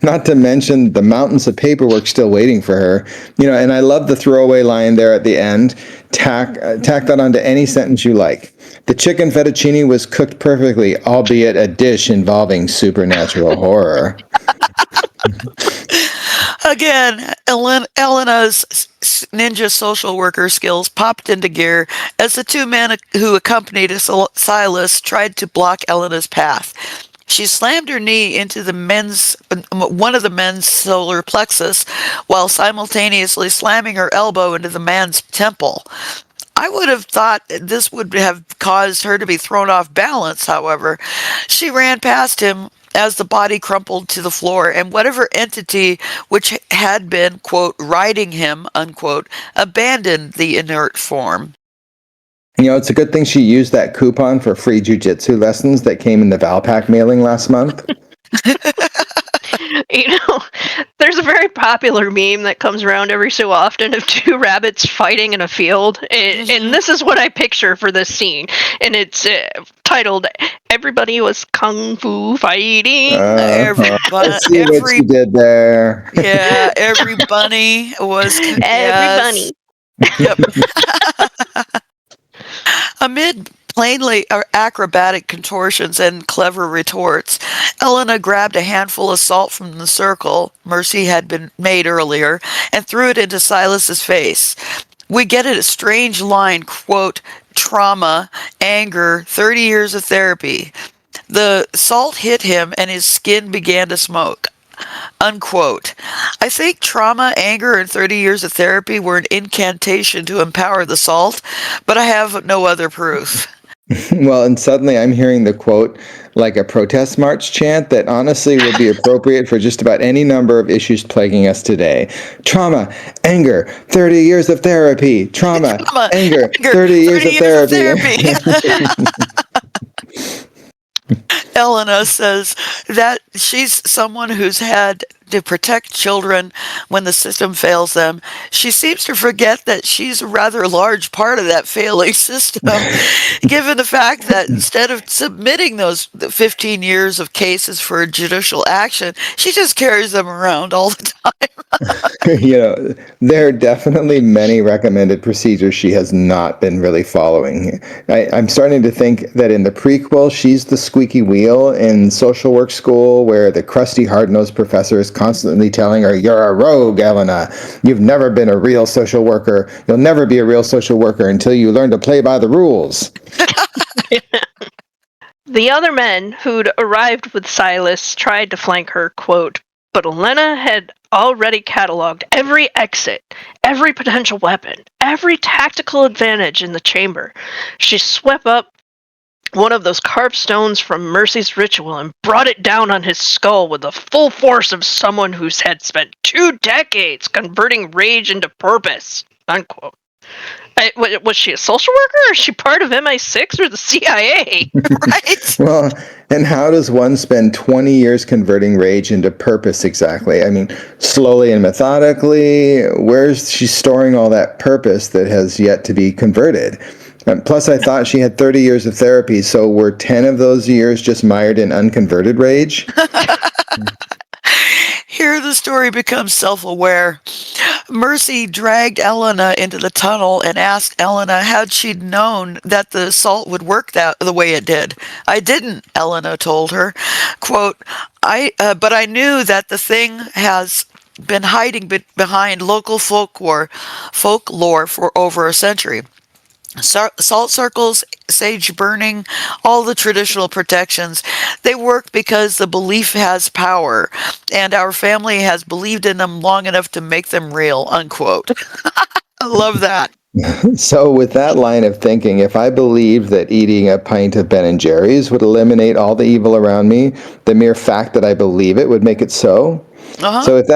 Not to mention the mountains of paperwork still waiting for her. And I love the throwaway line there at the end. Tack that onto any sentence you like. The chicken fettuccine was cooked perfectly, albeit a dish involving supernatural horror. Again, Elena's ninja social worker skills popped into gear as the two men who accompanied Silas tried to block Elena's path. She slammed her knee into one of the men's solar plexus while simultaneously slamming her elbow into the man's temple. I would have thought this would have caused her to be thrown off balance, however. She ran past him as the body crumpled to the floor, and whatever entity which had been, quote, riding him, unquote, abandoned the inert form. It's a good thing she used that coupon for free jujitsu lessons that came in the Valpak mailing last month. There's a very popular meme that comes around every so often of two rabbits fighting in a field. And this is what I picture for this scene. And it's titled, Everybody Was Kung Fu Fighting. I see what you did there. Yeah, every bunny was... Every bunny. Yep. Amid plainly acrobatic contortions and clever retorts, Elena grabbed a handful of salt from the circle Mercy had been made earlier and threw it into Silas's face. We get a strange line, quote, trauma, anger, 30 years of therapy. The salt hit him and his skin began to smoke. Unquote. I think trauma, anger, and 30 years of therapy were an incantation to empower the salt, but I have no other proof. Well, and suddenly I'm hearing the quote like a protest march chant that honestly would be appropriate for just about any number of issues plaguing us today. Trauma, anger, 30 years of therapy. Trauma, anger, 30 years of therapy. Elena says that she's someone who's had to protect children when the system fails them. She seems to forget that she's a rather large part of that failing system, given the fact that instead of submitting those 15 years of cases for judicial action, she just carries them around all the time. There are definitely many recommended procedures she has not been really following. I'm starting to think that in the prequel, she's the squeaky wheel in social work school where the crusty hard-nosed professor is constantly telling her, you're a rogue, Elena. You've never been a real social worker. You'll never be a real social worker until you learn to play by the rules. The other men who'd arrived with Silas tried to flank her, quote, but Elena had already cataloged every exit, every potential weapon, every tactical advantage in the chamber. She swept up one of those carved stones from Mercy's ritual and brought it down on his skull with the full force of someone who's had spent 2 decades converting rage into purpose, unquote. Was she a social worker, or is she part of MI6 or the CIA? Right? Well, and how does one spend 20 years converting rage into purpose exactly? I mean, slowly and methodically. Where's she storing all that purpose that has yet to be converted? Plus, I thought she had 30 years of therapy, so were 10 of those years just mired in unconverted rage? Here the story becomes self-aware. Mercy dragged Elena into the tunnel and asked Elena how she'd known that the salt would work the way it did. I didn't, Elena told her. Quote, but I knew that the thing has been hiding behind local folklore for over a century. Salt circles, sage burning, all the traditional protections, they work because the belief has power, and our family has believed in them long enough to make them real, unquote. I love that. So, with that line of thinking, if I believed that eating a pint of Ben and Jerry's would eliminate all the evil around me, the mere fact that I believe it would make it so. Uh-huh. So if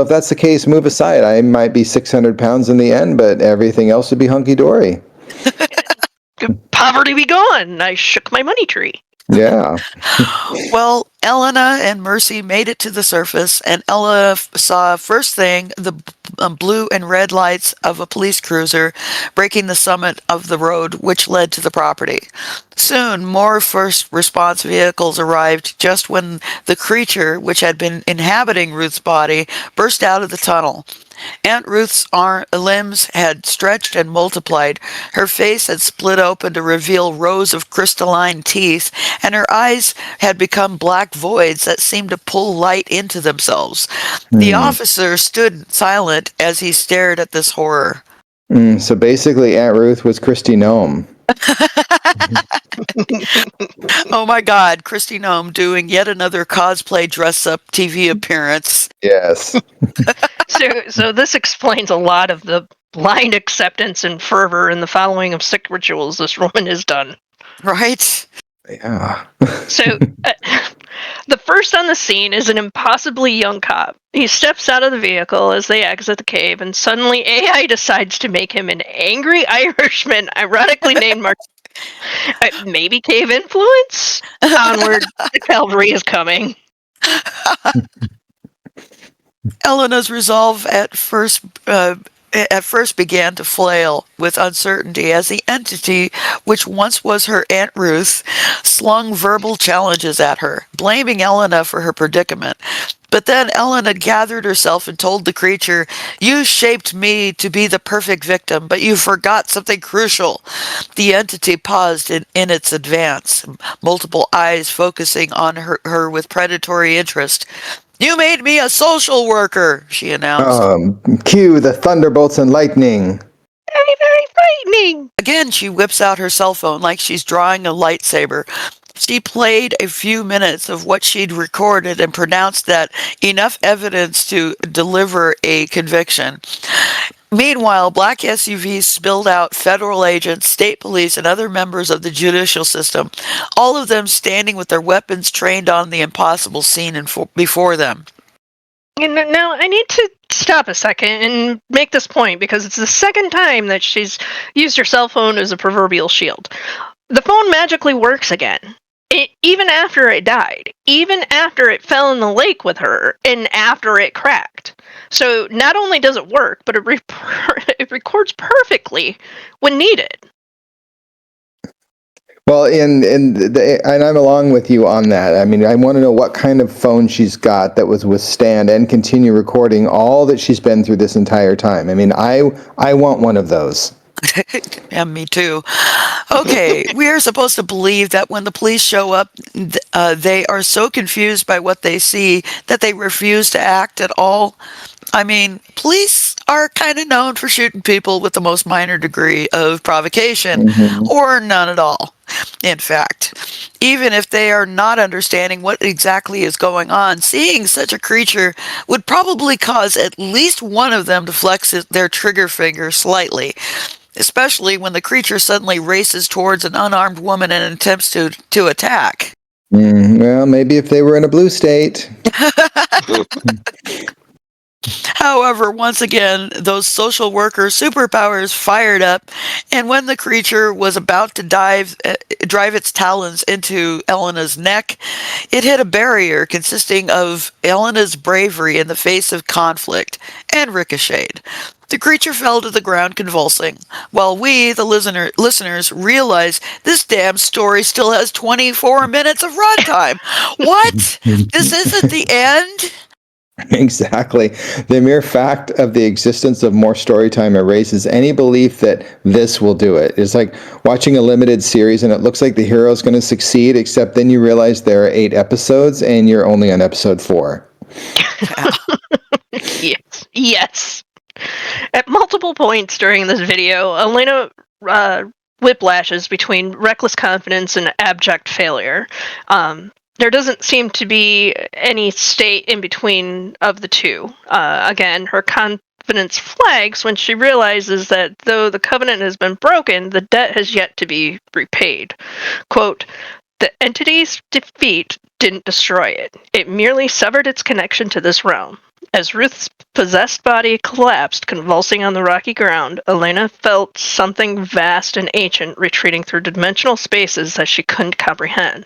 that's the case, move aside. I might be 600 pounds in the end, but everything else would be hunky dory. Poverty be gone. I shook my money tree. Yeah. Well, Elena and Mercy made it to the surface, and Ella saw first thing the blue and red lights of a police cruiser breaking the summit of the road which led to the property. Soon, more first response vehicles arrived just when the creature, which had been inhabiting Ruth's body, burst out of the tunnel. Aunt Ruth's limbs had stretched and multiplied. Her face had split open to reveal rows of crystalline teeth, and her eyes had become black voids that seemed to pull light into themselves. The officer stood silent as he stared at this horror. So basically, Aunt Ruth was Christy Nome. Oh my God, Christy Nome doing yet another cosplay dress-up TV appearance. Yes. So this explains a lot of the blind acceptance and fervor in the following of sick rituals this woman has done. Right? Yeah. So the first on the scene is an impossibly young cop. He steps out of the vehicle as they exit the cave, and suddenly AI decides to make him an angry Irishman, ironically named Mark. Maybe cave influence? Onward, the cavalry is coming. Elena's resolve at first began to flail with uncertainty as the entity, which once was her Aunt Ruth, slung verbal challenges at her, blaming Elena for her predicament. But then Elena gathered herself and told the creature, "You shaped me to be the perfect victim, but you forgot something crucial." The entity paused in its advance, multiple eyes focusing on her with predatory interest. "You made me a social worker," she announced. Cue the thunderbolts and lightning. Very, very frightening. Again, she whips out her cell phone like she's drawing a lightsaber. She played a few minutes of what she'd recorded and pronounced that enough evidence to deliver a conviction. Meanwhile, black SUVs spilled out federal agents, state police, and other members of the judicial system, all of them standing with their weapons trained on the impossible scene before them. And now I need to stop a second and make this point because it's the second time that she's used her cell phone as a proverbial shield. The phone magically works again. Even after it died, even after it fell in the lake with her, and after it cracked. So not only does it work, but it records perfectly when needed. Well, and I'm along with you on that. I mean, I want to know what kind of phone she's got that would withstand and continue recording all that she's been through this entire time. I mean, I want one of those. Yeah, me too. Okay, we are supposed to believe that when the police show up, they are so confused by what they see that they refuse to act at all. I mean, police are kind of known for shooting people with the most minor degree of provocation, or none at all. In fact, even if they are not understanding what exactly is going on, seeing such a creature would probably cause at least one of them to flex their trigger finger slightly, especially when the creature suddenly races towards an unarmed woman and attempts to attack. Well, maybe if they were in a blue state. However, once again, those social worker superpowers fired up, and when the creature was about to drive its talons into Elena's neck, it hit a barrier consisting of Elena's bravery in the face of conflict, and ricocheted. The creature fell to the ground convulsing, while we, the listeners, realize this damn story still has 24 minutes of runtime. What? This isn't the end? Exactly. The mere fact of the existence of more story time erases any belief that this will do it. It's like watching a limited series and it looks like the hero is going to succeed, except then you realize there are 8 episodes and you're only on episode 4. Yes. At multiple points during this video, Elena whiplashes between reckless confidence and abject failure. There doesn't seem to be any state in between of the two. Again, her confidence flags when she realizes that though the covenant has been broken, the debt has yet to be repaid. Quote, the entity's defeat didn't destroy it. It merely severed its connection to this realm. As Ruth's possessed body collapsed, convulsing on the rocky ground, Elena felt something vast and ancient retreating through dimensional spaces that she couldn't comprehend.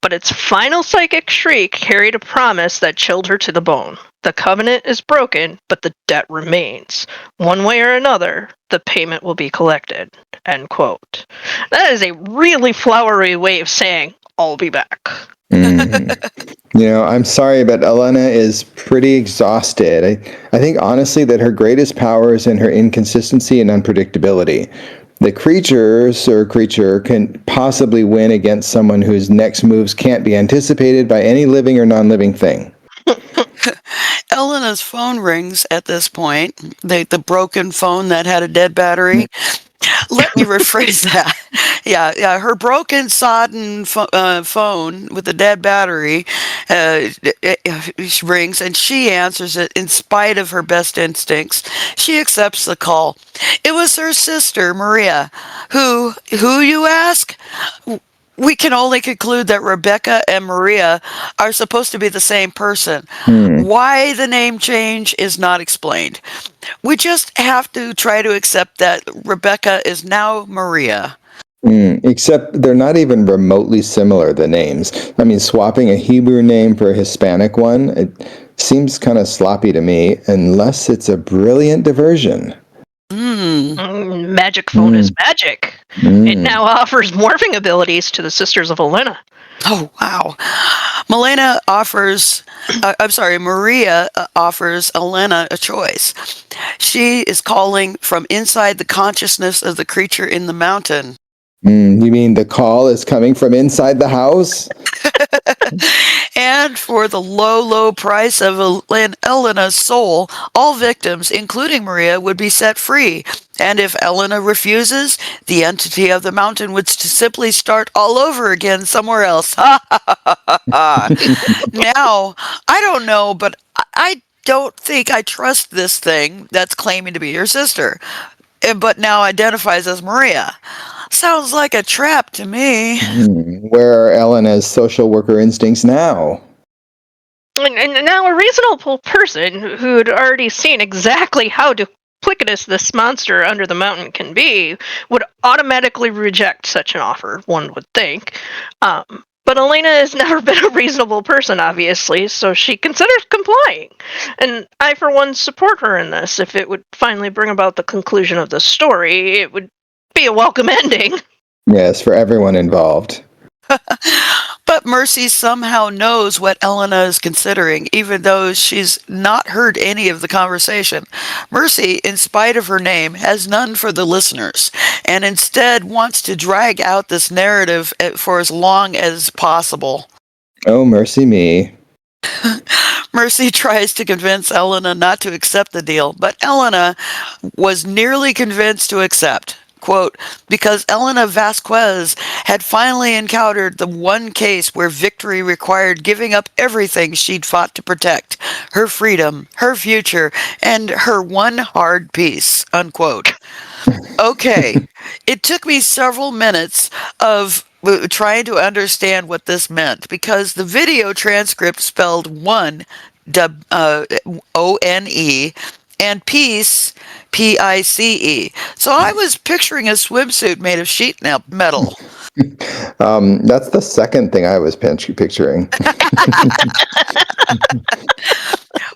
But its final psychic shriek carried a promise that chilled her to the bone. The covenant is broken, but the debt remains. One way or another, the payment will be collected. End quote. That is a really flowery way of saying, I'll be back. I'm sorry, but Elena is pretty exhausted. I think honestly that her greatest power is in her inconsistency and unpredictability. The creature can possibly win against someone whose next moves can't be anticipated by any living or non-living thing. Elena's phone rings at this point, the broken phone that had a dead battery. Let me rephrase that. Yeah, her broken, sodden phone with a dead battery rings, and she answers it in spite of her best instincts. She accepts the call. It was her sister, Maria. Who you ask? We can only conclude that Rebecca and Maria are supposed to be the same person. Why the name change is not explained. We just have to try to accept that Rebecca is now Maria. Except they're not even remotely similar, the names. I mean, swapping a Hebrew name for a Hispanic one, it seems kind of sloppy to me, unless it's a brilliant diversion. Magic phone is magic. It now offers morphing abilities to the Sisters of Elena. Oh, wow. Maria offers Elena a choice. She is calling from inside the consciousness of the creature in the mountain. You mean the call is coming from inside the house? And for the low price of Elena's soul, all victims, including Maria, would be set free. And if Elena refuses, the entity of the mountain would simply start all over again somewhere else. Now, I don't know, but I don't think I trust this thing that's claiming to be your sister, but now identifies as Maria. Sounds like a trap to me. Where are Elena's social worker instincts now? And now a reasonable person who'd already seen exactly how duplicitous this monster under the mountain can be would automatically reject such an offer, one would think. But Elena has never been a reasonable person, obviously, so she considers complying. And I, for one, support her in this. If it would finally bring about the conclusion of the story, it would be a welcome ending. Yes, for everyone involved. But Mercy somehow knows what Elena is considering, even though she's not heard any of the conversation. Mercy, in spite of her name, has none for the listeners, and instead wants to drag out this narrative for as long as possible. Oh, mercy me. Mercy tries to convince Elena not to accept the deal, but Elena was nearly convinced to accept. Quote, because Elena Vasquez had finally encountered the one case where victory required giving up everything she'd fought to protect, her freedom, her future, and her one hard peace, unquote. Okay, it took me several minutes of trying to understand what this meant, because the video transcript spelled one, O-N-E, and peace, P-I-C-E. So I was picturing a swimsuit made of sheet metal. That's the second thing I was picturing.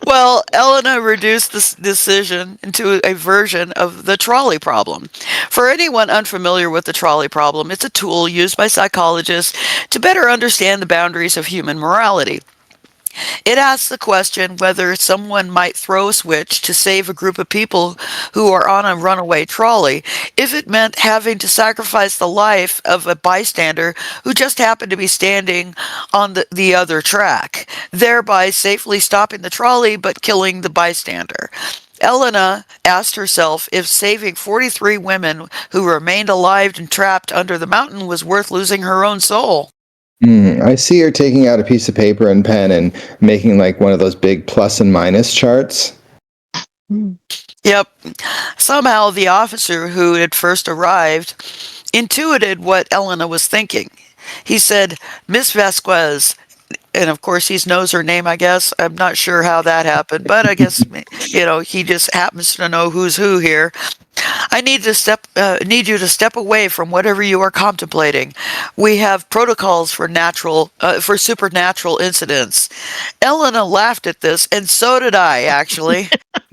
Well, Elena reduced this decision into a version of the trolley problem. For anyone unfamiliar with the trolley problem, it's a tool used by psychologists to better understand the boundaries of human morality. It asks the question whether someone might throw a switch to save a group of people who are on a runaway trolley if it meant having to sacrifice the life of a bystander who just happened to be standing on the other track, thereby safely stopping the trolley but killing the bystander. Elena asked herself if saving 43 women who remained alive and trapped under the mountain was worth losing her own soul. I see her taking out a piece of paper and pen and making like one of those big plus and minus charts. Yep. Somehow the officer who had first arrived intuited what Elena was thinking. He said, Miss Vasquez, and of course he knows her name, I guess. I'm not sure how that happened, but I guess, he just happens to know who's who here. I need you to step away from whatever you are contemplating. We have protocols for supernatural incidents. Elena laughed at this, and so did I, actually.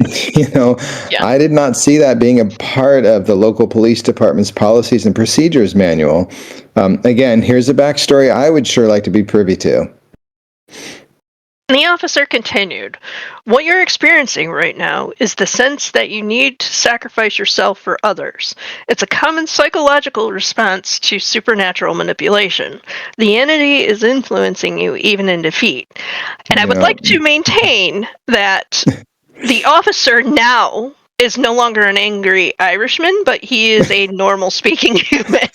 You know, Yeah. I did not see that being a part of the local police department's policies and procedures manual. Again, here's a backstory I would sure like to be privy to. The officer continued, "What you're experiencing right now is the sense that you need to sacrifice yourself for others. It's a common psychological response to supernatural manipulation. The entity is influencing you even in defeat." And I would Yeah. like to maintain that the officer now is no longer an angry Irishman, but he is a normal speaking human.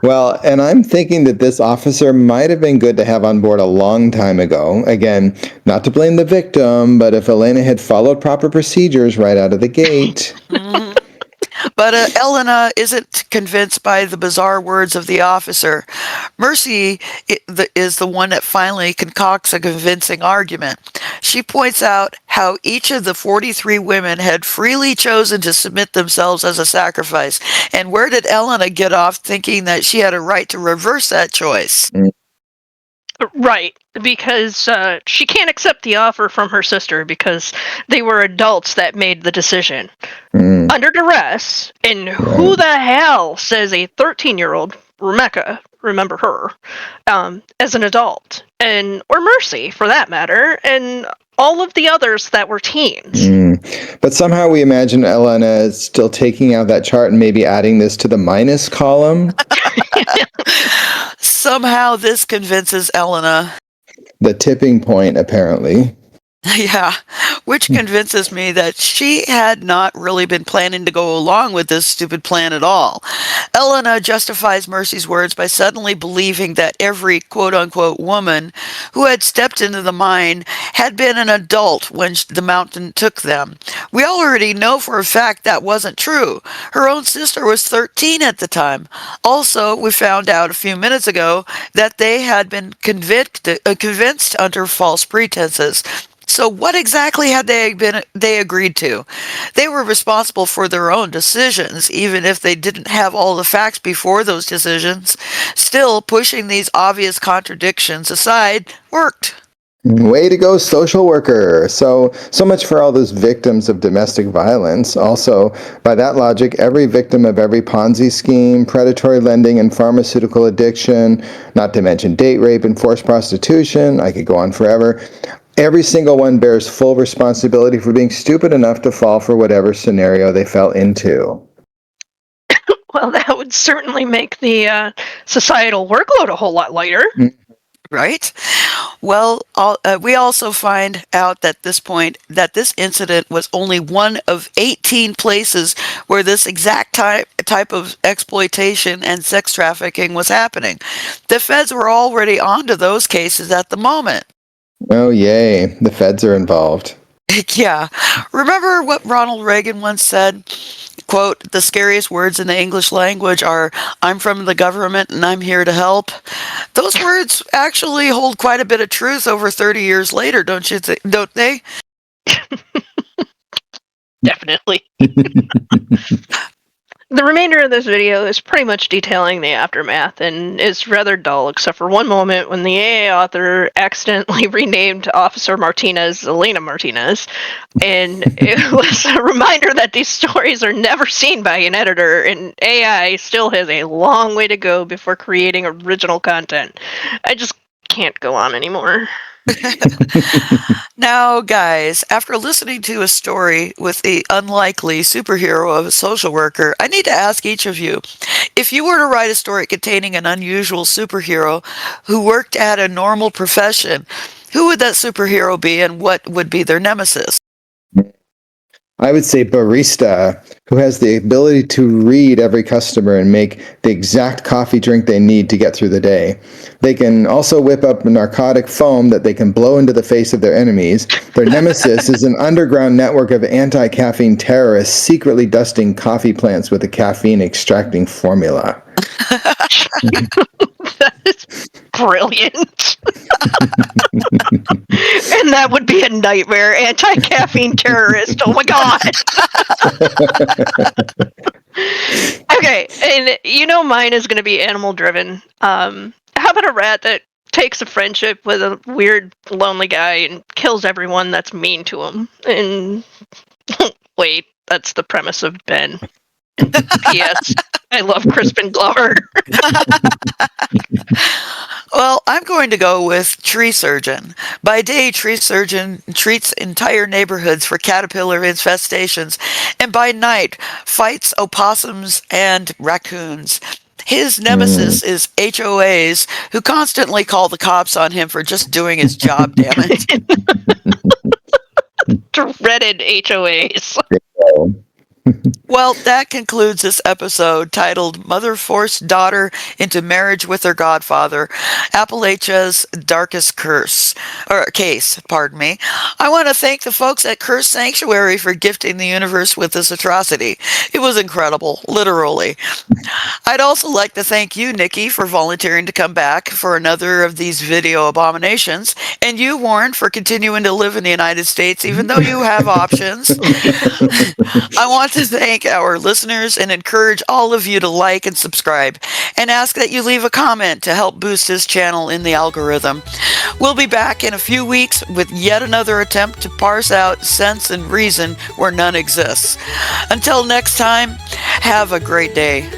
Well, and I'm thinking that this officer might have been good to have on board a long time ago. Again, not to blame the victim, but if Elena had followed proper procedures right out of the gate. Mhm. But Elena isn't convinced by the bizarre words of the officer. Mercy is the one that finally concocts a convincing argument. She points out how each of the 43 women had freely chosen to submit themselves as a sacrifice. And where did Elena get off thinking that she had a right to reverse that choice? Right, because she can't accept the offer from her sister because they were adults that made the decision Mm, under duress. And who right. the hell says a 13-year-old Rebecca, remember her, as an adult, and or Mercy for that matter, and all of the others that were teens? But somehow we imagine Elena still taking out that chart and maybe adding this to the minus column. Somehow this convinces Elena. The tipping point, apparently. Yeah, which convinces me that she had not really been planning to go along with this stupid plan at all. Elena justifies Mercy's words by suddenly believing that every quote-unquote woman who had stepped into the mine had been an adult when the mountain took them. We already know for a fact that wasn't true. Her own sister was 13 at the time. Also, we found out a few minutes ago that they had been convinced under false pretenses. So what exactly had they agreed to? They were responsible for their own decisions, even if they didn't have all the facts before those decisions. Still, pushing these obvious contradictions aside worked. Way to go, social worker. So much for all those victims of domestic violence. Also, by that logic, every victim of every Ponzi scheme, predatory lending, and pharmaceutical addiction, not to mention date rape and forced prostitution, I could go on forever. Every single one bears full responsibility for being stupid enough to fall for whatever scenario they fell into. Well, that would certainly make the societal workload a whole lot lighter. Right? Well, we also find out at this point that this incident was only one of 18 places where this exact type of exploitation and sex trafficking was happening. The feds were already onto those cases at the moment. Oh, yay. The feds are involved. Yeah. Remember what Ronald Reagan once said? Quote, the scariest words in the English language are, I'm from the government and I'm here to help. Those words actually hold quite a bit of truth over 30 years later, don't they? Definitely. The remainder of this video is pretty much detailing the aftermath and is rather dull, except for one moment when the AA author accidentally renamed Officer Martinez Elena Martinez. And it was a reminder that these stories are never seen by an editor, and AI still has a long way to go before creating original content. I just can't go on anymore. Now, guys, after listening to a story with the unlikely superhero of a social worker, I need to ask each of you, if you were to write a story containing an unusual superhero who worked at a normal profession, who would that superhero be and what would be their nemesis? I would say barista, who has the ability to read every customer and make the exact coffee drink they need to get through the day. They can also whip up a narcotic foam that they can blow into the face of their enemies. Their nemesis is an underground network of anti-caffeine terrorists secretly dusting coffee plants with a caffeine extracting formula. That is brilliant. And that would be a nightmare. Anti-caffeine terrorist. Oh my god. Okay, and mine is going to be animal driven. How about a rat that takes a friendship with a weird, lonely guy and kills everyone that's mean to him? And wait, that's the premise of Ben. P.S. I love Crispin Glover. Well, I'm going to go with tree surgeon. By day, tree surgeon treats entire neighborhoods for caterpillar infestations, and by night, fights opossums and raccoons. His nemesis is HOAs, who constantly call the cops on him for just doing his job, damn it. Dreaded HOAs. Well, that concludes this episode titled Mother Forced Daughter into Marriage with Her Godfather, Appalachia's Darkest Case, pardon me. I want to thank the folks at Curse Sanctuary for gifting the universe with this atrocity. It was incredible, literally. I'd also like to thank you, Nikki, for volunteering to come back for another of these video abominations, and you, Warren, for continuing to live in the United States, even though you have options. I want to thank our listeners and encourage all of you to like and subscribe, and ask that you leave a comment to help boost this channel in the algorithm. We'll be back in a few weeks with yet another attempt to parse out sense and reason where none exists. Until next time, have a great day.